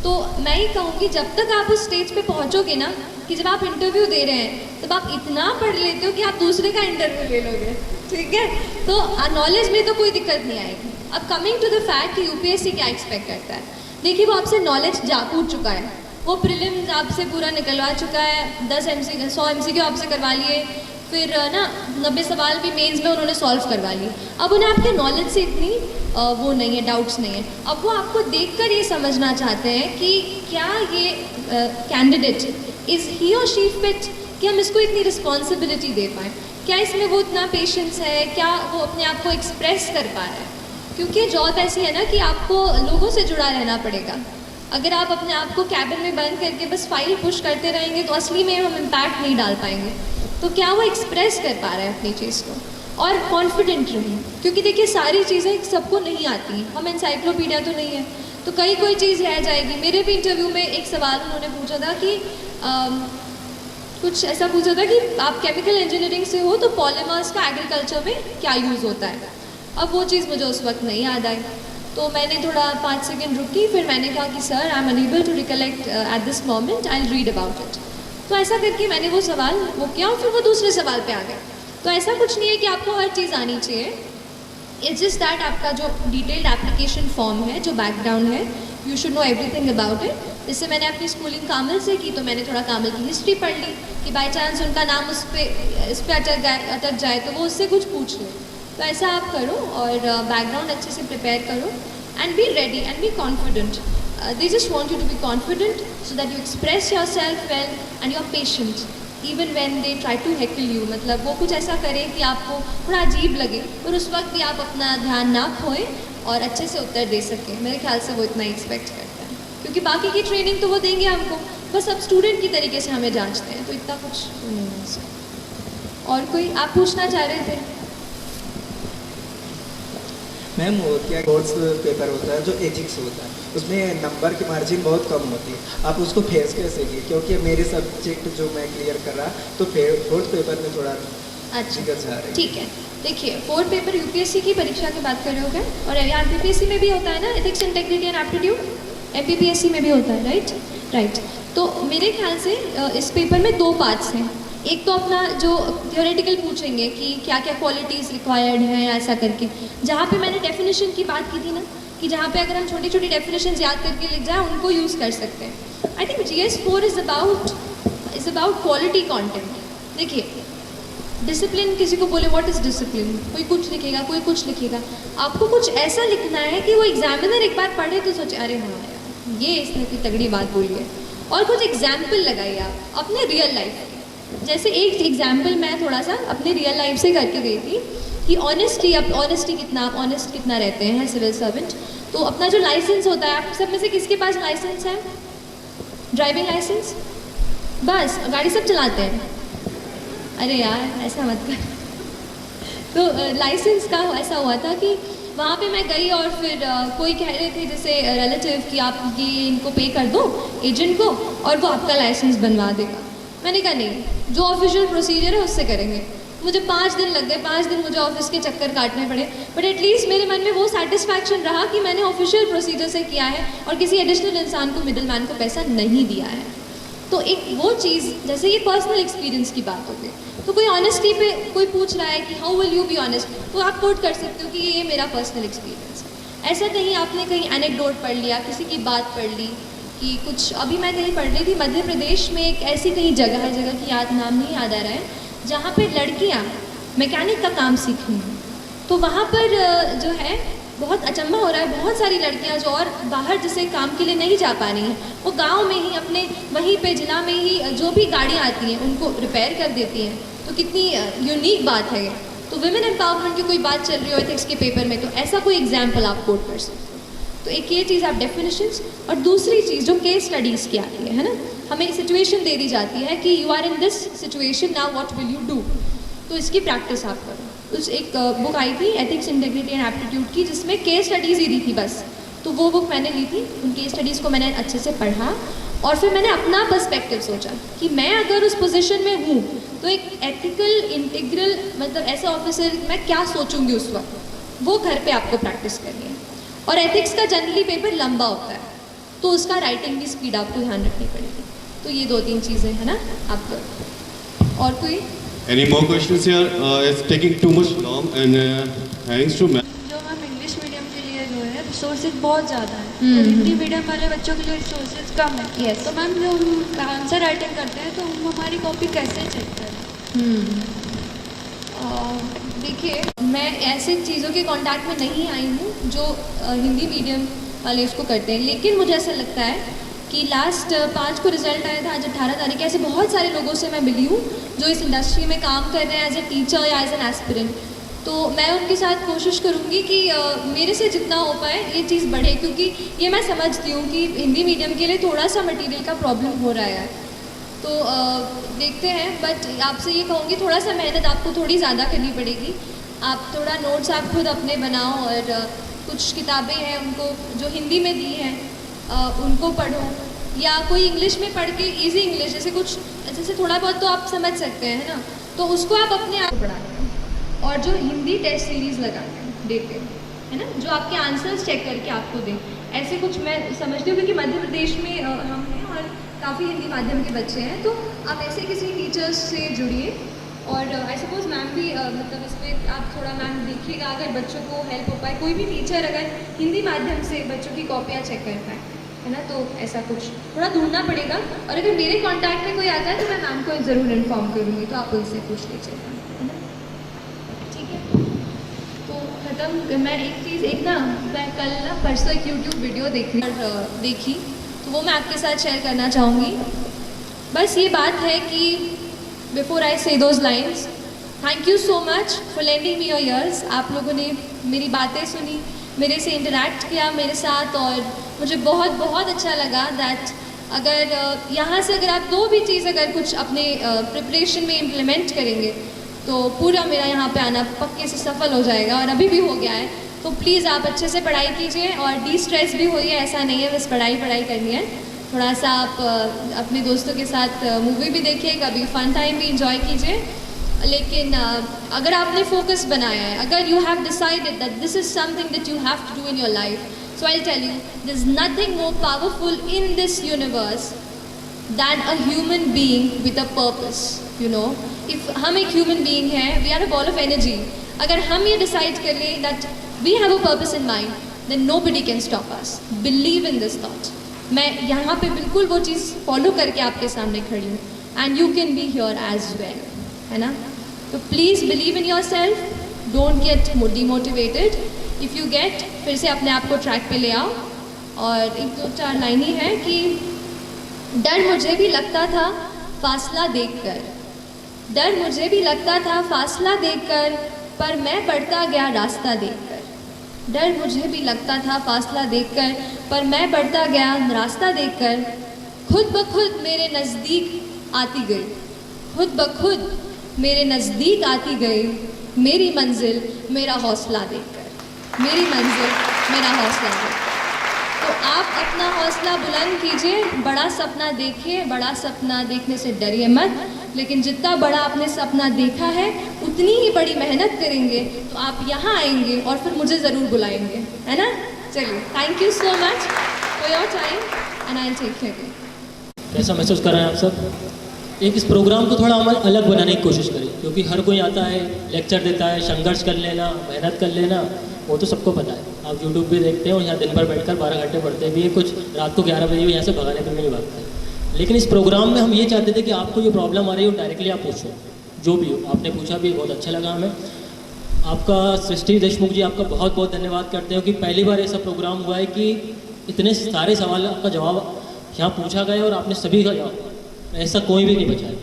तो मैं ही कहूँगी जब तक आप उस स्टेज पे पहुँचोगे ना कि जब आप इंटरव्यू दे रहे हैं तब आप इतना पढ़ लेते हो कि आप दूसरे का इंटरव्यू ले लोगे, ठीक है। तो नॉलेज में तो कोई दिक्कत नहीं आएगी। अब कमिंग टू द फैक्ट कि यूपीएससी क्या एक्सपेक्ट करता है, देखिए वो आपसे नॉलेज कूट चुका है, वो प्रीलिम्स आपसे पूरा निकलवा चुका है, 100 MCQ आपसे करवा लिए, फिर ना 90 सवाल भी मेंस में उन्होंने सॉल्व करवा लिए। अब उन्हें आपके नॉलेज से इतनी वो नहीं है, डाउट्स नहीं है। अब वो आपको देखकर ये समझना चाहते हैं कि क्या ये कैंडिडेट इज़ ही और शी फिट, कि हम इसको इतनी रिस्पॉन्सिबिलिटी दे पाएँ, क्या इसमें वो इतना पेशेंस है, क्या वो अपने आप को एक्सप्रेस कर पा रहा है। क्योंकि जॉब ऐसी है ना कि आपको लोगों से जुड़ा रहना पड़ेगा। अगर आप अपने आप को कैबिन में बंद करके बस फाइल पुश करते रहेंगे तो असली में हम इम्पैक्ट नहीं डाल पाएंगे। तो क्या वो एक्सप्रेस कर पा रहा है अपनी चीज़ को, और कॉन्फिडेंट रहें। क्योंकि देखिए सारी चीज़ें सबको नहीं आती हैं, हम एनसाइक्लोपीडिया तो नहीं है, तो कोई चीज़ रह जाएगी। मेरे भी इंटरव्यू में एक सवाल उन्होंने पूछा था कि कुछ ऐसा पूछा था कि आप केमिकल इंजीनियरिंग से हो तो पॉलीमर्स का एग्रीकल्चर में क्या यूज़ होता है। अब वो चीज़ मुझे उस वक्त नहीं याद आई, तो मैंने थोड़ा 5 सेकंड रुकी, फिर मैंने कहा कि sir I am unable to recollect at this moment, I will read about it. तो ऐसा करके मैंने वो सवाल वो किया और फिर वो दूसरे सवाल पे आ गया। तो ऐसा कुछ नहीं है कि आपको हर चीज़ आनी चाहिए, इट्स जस्ट दैट आपका जो डिटेल्ड एप्लीकेशन फॉर्म है, जो बैकग्राउंड है, you should know everything about it. जैसे मैंने अपनी स्कूलिंग कामिल से की तो मैंने थोड़ा कामिल की हिस्ट्री पढ़ ली कि बाई चांस उनका नाम इस पर अटक जाए तो वो उससे कुछ पूछ ले। तो ऐसा आप करो और बैकग्राउंड अच्छे से प्रिपेयर करो and be ready and be confident. They just want you to be confident so that you express yourself well and you're patient even when they try to heckle you। मतलब वो कुछ ऐसा करें कि आपको थोड़ा अजीब लगे और उस वक्त भी आप अपना ध्यान ना खोएं और अच्छे से उत्तर दे सकें। मेरे ख्याल से वो इतना एक्सपेक्ट करता है, क्योंकि बाकी की ट्रेनिंग तो वो देंगे हमको, बस अब स्टूडेंट की तरीके से हमें जांचते हैं, तो इतना कुछ नहीं है इसमें। और कोई आप पूछना चाह रहे थे? मैम वो क्या कोर्स पेपर होता है जो एथिक्स होता है, उसमें नंबर की मार्जिन बहुत कम होती है, आप उसको फेस कैसे किए? क्योंकि मेरे सब्जेक्ट जो मैं क्लियर कर रहा तो फोर्थ पेपर में थोड़ा दिक्कत आ रही है। ठीक है, देखिए 4 पेपर यूपीएससी की परीक्षा की बात कर रहे हो क्या? और यहाँ एमपीपीएससी में भी होता है ना, ethics integrity and aptitude, MPPSC में भी होता है, राइट। तो मेरे ख्याल से इस पेपर में 2 पार्ट्स हैं। एक तो अपना जो थियोरेटिकल पूछेंगे कि क्या क्या क्वालिटीज़ रिक्वायर्ड हैं ऐसा करके, जहाँ पे मैंने डेफिनेशन की बात की थी ना, कि जहाँ पे अगर हम छोटी छोटी डेफिनेशन याद करके लिख जाए उनको यूज़ कर सकते हैं। I think GS4 is about quality content. देखिए डिसिप्लिन, किसी को बोले व्हाट इज़ डिसिप्लिन, कोई कुछ लिखेगा, कोई कुछ लिखेगा। आपको कुछ ऐसा लिखना है कि वो एग्जामिनर एक बार पढ़े तो सोचे अरे हाँ यार ये इसने कोई तगड़ी बात बोली है। और कुछ एग्जाम्पल लगाइए आप अपने रियल लाइफ के। जैसे एक एग्जाम्पल मैं थोड़ा सा अपने रियल लाइफ से करके गई थी कि ऑनेस्टी आप ऑनेस्ट कितना रहते हैं सिविल सर्वेंट। तो अपना जो लाइसेंस होता है, आप सब में से किसके पास लाइसेंस है? Driving license? बस गाड़ी सब चलाते हैं? अरे यार ऐसा मत कर। तो लाइसेंस का ऐसा हुआ था कि वहाँ पे मैं गई और फिर कोई कह रहे थे जैसे रिलेटिव कि आप ये इनको पे कर दो एजेंट को और वो आपका लाइसेंस बनवा देगा। मैंने कहा नहीं, जो ऑफिशियल प्रोसीजर है उससे करेंगे। मुझे 5 दिन लग गए, 5 दिन मुझे ऑफिस के चक्कर काटने पड़े, बट एटलीस्ट मेरे मन में वो सेटिस्फैक्शन रहा कि मैंने ऑफिशियल प्रोसीजर से किया है और किसी एडिशनल इंसान को, मिडिल मैन को पैसा नहीं दिया है। तो एक वो चीज़, जैसे ये पर्सनल एक्सपीरियंस की बात होती है, तो कोई ऑनेस्टी पे कोई पूछ रहा है कि how will you be honest, तो आप कोट कर सकते हो कि ये मेरा पर्सनल एक्सपीरियंस है। ऐसा कहीं आपने कहीं एनेक्डोट पढ़ लिया, किसी की बात पढ़ ली कि कुछ, अभी मैं कहीं पढ़ रही थी मध्य प्रदेश में एक ऐसी कहीं जगह है, जगह की नाम नहीं याद आ रहा है, जहाँ पर लड़कियाँ मैकेनिक का काम सीख रही हैं। तो वहाँ पर जो है बहुत अचंभा हो रहा है, बहुत सारी लड़कियां जो और बाहर जैसे काम के लिए नहीं जा पा रही हैं, वो गांव में ही अपने वहीं पे जिला में ही जो भी गाड़ियां आती हैं उनको रिपेयर कर देती हैं। तो कितनी यूनिक बात है ये। तो विमेन एम्पावरमेंट की कोई बात चल रही हो एथिक्स के पेपर में, तो ऐसा कोई एग्जाम्पल आप कोट कर सकते हो। तो एक ये चीज़ आप डेफिनेशंस, और दूसरी चीज़ जो केस स्टडीज़ की आती है ना, हमें सिचुएशन दे दी जाती है कि you are in this situation, now what will you do. तो इसकी प्रैक्टिस आप करो। उस एक बुक आई थी एथिक्स इंटेग्रिटी एंड एप्टीट्यूड की, जिसमें केस स्टडीज़ ही दी थी बस। तो वो बुक मैंने ली थी, उन केस स्टडीज़ को मैंने अच्छे से पढ़ा और फिर मैंने अपना पर्सपेक्टिव सोचा कि मैं अगर उस पोजीशन में हूँ तो एक एथिकल इंटीग्रल मतलब ऐसा ऑफिसर मैं क्या सोचूंगी उस वक्त, वो घर पे आपको प्रैक्टिस करनी है। और एथिक्स का जनरली पेपर लंबा होता है, तो उसका राइटिंग की स्पीड आपको ध्यान रखनी पड़ेगी। तो ये 2-3 चीज़ें हैं ना आपको। और कोई Any more questions here? It's taking too much long and thanks to जो मैम इंग्लिश मीडियम के लिए जो है रिसोर्सेज बहुत ज़्यादा है, तो हिंदी मीडियम वाले बच्चों के लिए रिसोर्सेज कम है। Yes. तो मैम जो हम आंसर राइटिंग करते हैं तो हम हमारी कॉपी कैसे चेक करें? देखिए मैं ऐसे चीज़ों के कांटेक्ट में नहीं आई हूँ जो हिंदी मीडियम वाले उसको करते हैं, लेकिन मुझे ऐसा लगता है कि लास्ट 5 को रिजल्ट आया था, आज 18 तारीख है। ऐसे बहुत सारे लोगों से मैं मिली हूँ जो इस इंडस्ट्री में काम कर रहे हैं एज ए टीचर या एज एन एस्पिरेंट। तो मैं उनके साथ कोशिश करूँगी कि मेरे से जितना हो पाए ये चीज़ बढ़े, क्योंकि ये मैं समझती हूँ कि हिंदी मीडियम के लिए थोड़ा सा मटेरियल का प्रॉब्लम हो रहा है। तो देखते हैं, बट आपसे ये कहूँगी थोड़ा सा मेहनत आपको थोड़ी ज़्यादा करनी पड़ेगी। आप थोड़ा नोट्स आप खुद अपने बनाओ और कुछ किताबें हैं उनको जो हिंदी में दी हैं उनको पढ़ो, या कोई इंग्लिश में पढ़ के इजी इंग्लिश जैसे थोड़ा बहुत तो आप समझ सकते हैं ना, तो उसको आप अपने आप पढ़ाते हैं। और जो हिंदी टेस्ट सीरीज़ लगाते हैं देते हैं है ना, जो आपके आंसर्स चेक करके आपको दें, ऐसे कुछ मैं समझती हूँ। क्योंकि मध्य प्रदेश में हम हैं और काफ़ी हिंदी माध्यम के बच्चे हैं, तो आप ऐसे किसी टीचर्स से जुड़िए। और आई सपोज मैम भी मतलब इस पर आप थोड़ा मैम देखिएगा, अगर बच्चों को हेल्प हो पाए, कोई भी टीचर अगर हिंदी माध्यम से बच्चों की कॉपियाँ चेक कर पाए है ना, तो ऐसा कुछ थोड़ा ढूंढना पड़ेगा। और अगर मेरे कांटेक्ट में कोई आता है तो मैं मैम को ज़रूर इन्फॉर्म करूँगी, तो आप उनसे पूछ लीजिएगा है ना, ठीक है। तो ख़त्म। मैं एक चीज़ मैं कल परसों एक यूट्यूब वीडियो देखी तो वो मैं आपके साथ शेयर करना चाहूँगी। बस ये बात है कि बिफोर आई से those lines, thank you so much for lending me your ears. आप लोगों ने मेरी बातें सुनी, मेरे से इंटरेक्ट किया मेरे साथ, और मुझे बहुत बहुत अच्छा लगा दैट अगर यहाँ से अगर आप 2 भी चीज़ अगर कुछ अपने प्रिपरेशन में इम्प्लीमेंट करेंगे तो पूरा मेरा यहाँ पे आना पक्के से सफल हो जाएगा, और अभी भी हो गया है। तो प्लीज़ आप अच्छे से पढ़ाई कीजिए और डिस्ट्रेस भी होइए, ऐसा नहीं है बस पढ़ाई करनी है। थोड़ा सा आप अपने दोस्तों के साथ मूवी भी देखिए, कभी फ़न टाइम भी इंजॉय कीजिए। लेकिन अगर आपने फोकस बनाया है, अगर you have decided that this is something that you have to do in your life, so I tell you there is nothing more powerful in this universe than a human being with a purpose. You know, if हम एक human being हैं, we are a ball of energy. अगर हम ये decide कर लें that we have a purpose in mind, then nobody can stop us. Believe in this thought. मैं यहाँ पे बिल्कुल वो चीज़ फॉलो करके आपके सामने खड़ी हूँ, and you can be here as well, है ना. तो please believe in yourself, don't get demotivated. If you get, फिर से अपने आप को ट्रैक पे ले आओ. और एक दो चार लाइन ही है कि डर मुझे भी लगता था फासला देखकर, डर मुझे भी लगता था फासला देखकर, पर मैं बढ़ता गया रास्ता देखकर. डर मुझे भी लगता था फासला देखकर, पर मैं बढ़ता गया रास्ता देखकर. खुद ब खुद मेरे नज़दीक आती गई, खुद ब खुद मेरे नज़दीक आती गई मेरी मंजिल मेरा हौसला देखकर, मेरी मंजिल मेरा हौसला देखकर. तो आप अपना हौसला बुलंद कीजिए, बड़ा सपना देखिए. बड़ा सपना देखने से डरिए मत, लेकिन जितना बड़ा आपने सपना देखा है उतनी ही बड़ी मेहनत करेंगे तो आप यहाँ आएंगे और फिर मुझे ज़रूर बुलाएंगे, है ना. चलिए, thank you so much for your time and I will take care. कैसा महसूस कर रहे हैं आप सब? एक इस प्रोग्राम को थोड़ा हम अलग बनाने की कोशिश करें, क्योंकि हर कोई आता है, लेक्चर देता है, संघर्ष कर लेना, मेहनत कर लेना, वो तो सबको पता है. आप यूट्यूब भी देखते हो, यहाँ दिन भर बैठकर 12 घंटे पढ़ते भी है, कुछ रात को 11 बजे भी यहाँ से भगाने पर भी नहीं भागते. लेकिन इस प्रोग्राम में हम ये चाहते थे कि आपको जो प्रॉब्लम आ रही है वो डायरेक्टली आप पूछो, जो भी हो. आपने पूछा भी, बहुत अच्छा लगा हमें. आपका सृष्टि देशमुख जी, आपका बहुत बहुत धन्यवाद करते हो कि पहली बार ऐसा प्रोग्राम हुआ है कि इतने सारे सवाल का जवाब यहाँ पूछा गया और आपने सभी का जवाब, ऐसा कोई भी नहीं बचा है.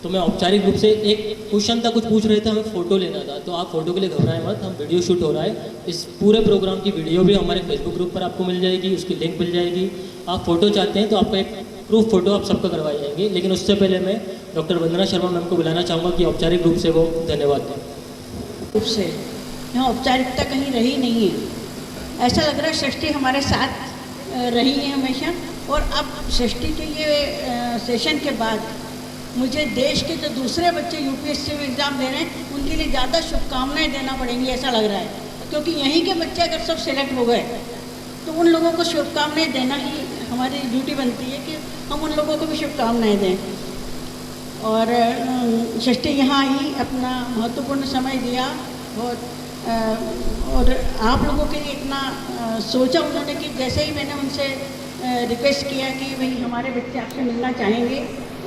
तो मैं औपचारिक रूप से एक क्वेश्चन था, कुछ पूछ रहे थे, हमें फ़ोटो लेना था. तो आप फ़ोटो के लिए घबराएं मत, हम वीडियो शूट हो रहा है. इस पूरे प्रोग्राम की वीडियो भी हमारे फेसबुक ग्रुप पर आपको मिल जाएगी, उसकी लिंक मिल जाएगी. आप फ़ोटो चाहते हैं तो आपका एक प्रूफ फ़ोटो आप सबका करवाई जाएंगे. लेकिन उससे पहले मैं डॉक्टर वंदना शर्मा मैम को बुलाना चाहूँगा कि औपचारिक रूप से वो धन्यवाद दें. रूप से यहाँ औपचारिकता कहीं रही नहीं है. ऐसा लग रहा है सृष्टि हमारे साथ रही है हमेशा. और अब सृष्टि के ये सेशन के बाद मुझे देश के जो दूसरे बच्चे यूपीएससी में एग्ज़ाम दे रहे हैं उनके लिए ज़्यादा शुभकामनाएं देना पड़ेंगी, ऐसा लग रहा है. क्योंकि यहीं के बच्चे अगर सब सिलेक्ट हो गए तो उन लोगों को शुभकामनाएं देना ही हमारी ड्यूटी बनती है कि हम उन लोगों को भी शुभकामनाएं दें. और सृष्टि यहाँ आई, अपना महत्वपूर्ण समय दिया, और आप लोगों के लिए इतना सोचा उन्होंने कि जैसे ही मैंने उनसे रिक्वेस्ट किया कि भाई हमारे बच्चे आपसे मिलना चाहेंगे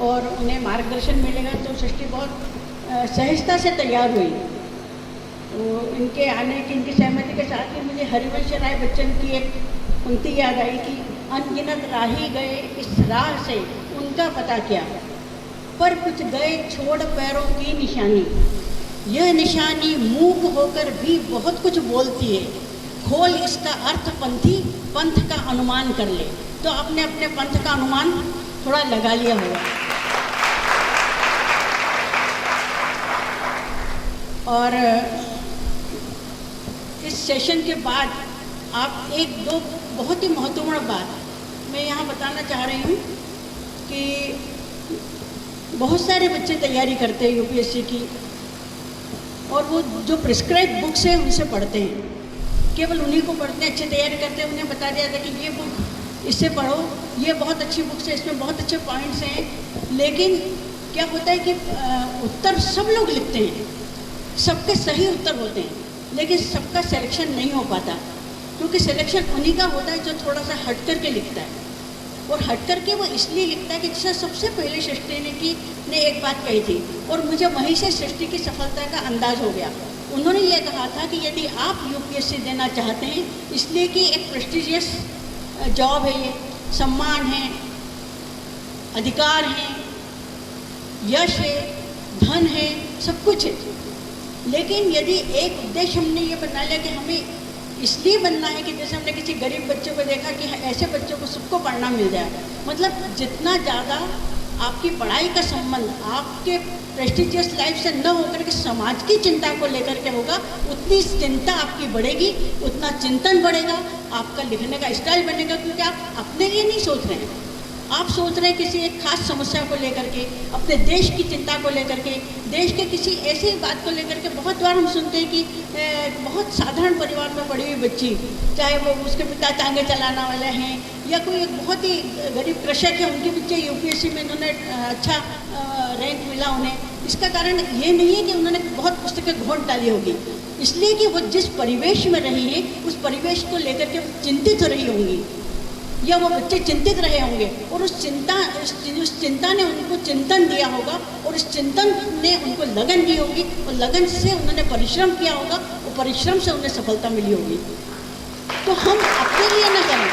और उन्हें मार्गदर्शन मिलेगा, तो सृष्टि बहुत सहजता से तैयार हुई. तो इनके आने की, इनकी सहमति के साथ ही मुझे हरिवंश राय बच्चन की एक पंक्ति याद आई कि अनगिनत राही गए इस राह से उनका पता क्या, पर कुछ गए छोड़ पैरों की निशानी. यह निशानी मूक होकर भी बहुत कुछ बोलती है, खोल इसका अर्थ पंथी पंथ का अनुमान कर ले. तो आपने अपने पंथ का अनुमान थोड़ा लगा लिया होगा. और इस सेशन के बाद आप एक दो बहुत ही महत्वपूर्ण बात मैं यहाँ बताना चाह रही हूँ कि बहुत सारे बच्चे तैयारी करते हैं यूपीएससी की, और वो जो प्रिस्क्राइब बुक्स हैं उनसे पढ़ते हैं, केवल उन्हीं को पढ़ते हैं, अच्छी तैयारी करते हैं. उन्हें बता दिया जाता है कि ये बुक इससे पढ़ो, ये बहुत अच्छी बुक्स है, इसमें बहुत अच्छे पॉइंट्स हैं. लेकिन क्या होता है कि उत्तर सब लोग लिखते हैं, सबके सही उत्तर होते हैं, लेकिन सबका सिलेक्शन नहीं हो पाता, क्योंकि सिलेक्शन उन्हीं का होता है जो थोड़ा सा हट करके लिखता है. और हट करके वो इसलिए लिखता है कि जैसे सबसे पहले सृष्टि ने एक बात कही थी, और मुझे वहीं से सृष्टि की सफलता का अंदाज हो गया. उन्होंने ये कहा था कि यदि आप यूपीएससी देना चाहते हैं, इसलिए कि एक प्रेस्टिजियस जॉब है, ये सम्मान है, अधिकार है, यश है, धन है, सब कुछ है. लेकिन यदि एक उद्देश्य हमने ये बना लिया कि हमें इसलिए बनना है कि जैसे हमने किसी गरीब बच्चे को देखा कि ऐसे बच्चों को सबको पढ़ना मिल जाए, मतलब जितना ज़्यादा आपकी पढ़ाई का संबंध आपके प्रेस्टिजियस लाइफ से न होकर के समाज की चिंता को लेकर के होगा, उतनी चिंता आपकी बढ़ेगी, उतना चिंतन बढ़ेगा, आपका लिखने का स्टाइल बनेगा, क्योंकि आप अपने लिए नहीं सोच रहे हैं, आप सोच रहे हैं किसी एक खास समस्या को लेकर के, अपने देश की चिंता को लेकर के, देश के किसी ऐसी बात को लेकर के। बहुत बार हम सुनते हैं कि बहुत साधारण परिवार में पड़ी हुई बच्ची, चाहे वो उसके पिता टांगे चलाना वाले हैं या कोई एक बहुत ही गरीब कृषक है, उनके बच्चे यूपीएससी में इन्होंने अच्छा रैंक मिला उन्हें। इसका कारण ये नहीं है कि उन्होंने बहुत पुस्तकें घोंट डाली होगी, इसलिए कि वो जिस परिवेश में रही है उस परिवेश को लेकर के चिंतित रही होंगी, या वो बच्चे चिंतित रहे होंगे और उस चिंता ने उनको चिंतन दिया होगा और इस चिंतन ने उनको लगन दी होगी और लगन से उन्होंने परिश्रम किया होगा और परिश्रम से उन्हें सफलता मिली होगी। तो हम अपने लिए न करें,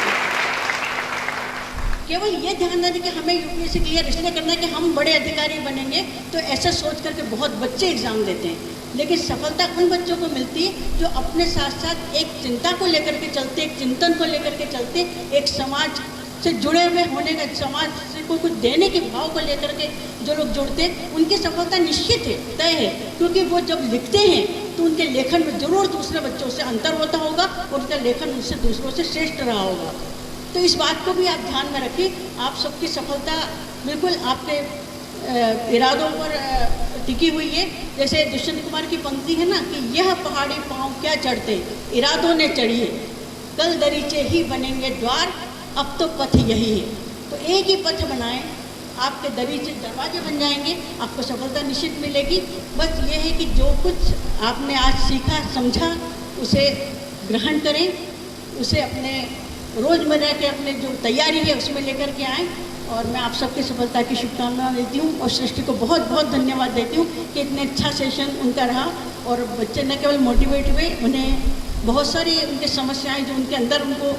केवल ये ध्यान दें कि हमें यूपीएससी क्लियर इसलिए करना है कि हम बड़े अधिकारी बनेंगे, तो ऐसा सोच करके बहुत बच्चे एग्ज़ाम देते हैं। लेकिन सफलता उन बच्चों को मिलती है जो अपने साथ साथ एक चिंता को लेकर के चलते, एक चिंतन को लेकर के चलते, एक समाज से जुड़े हुए होने का, समाज से कोई कुछ देने के भाव को लेकर के जो लोग जुड़ते हैं, उनकी सफलता निश्चित है, तय है। क्योंकि वो जब लिखते हैं तो उनके लेखन में जरूर दूसरे बच्चों से अंतर होता होगा और उनका लेखन उनसे दूसरों से श्रेष्ठ रहा होगा। तो इस बात को भी आप ध्यान में रखिए। आप सबकी सफलता बिल्कुल आपके इरादों पर टिकी हुई है। जैसे दुष्यंत कुमार की पंक्ति है ना कि यह पहाड़ी पाँव क्या चढ़ते, इरादों ने चढ़िए, कल दरीचे ही बनेंगे द्वार, अब तो पथ यही है। तो एक ही पथ बनाएं, आपके दरीचे दरवाजे बन जाएंगे, आपको सफलता निश्चित मिलेगी। बस ये है कि जो कुछ आपने आज सीखा समझा उसे ग्रहण करें, उसे अपने रोज़मर्रा के अपने जो तैयारी है उसमें लेकर के आएँ। और मैं आप सबकी सफलता की शुभकामनाएं देती हूँ और सृष्टि को बहुत बहुत धन्यवाद देती हूँ कि इतने अच्छा सेशन उनका रहा और बच्चे न केवल मोटिवेट हुए, उन्हें बहुत सारी उनकी समस्याएं जो उनके अंदर उनको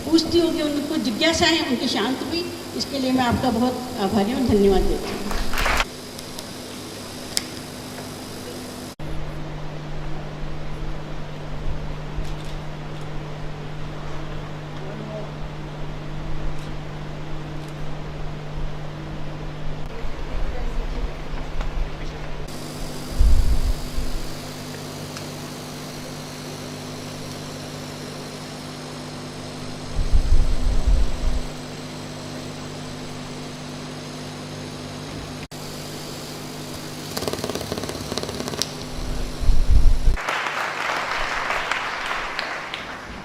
पूछती होगी, उनको जिज्ञासा है, उनकी शांत हुई। इसके लिए मैं आपका बहुत आभारी हूँ, धन्यवाद देती हूँ।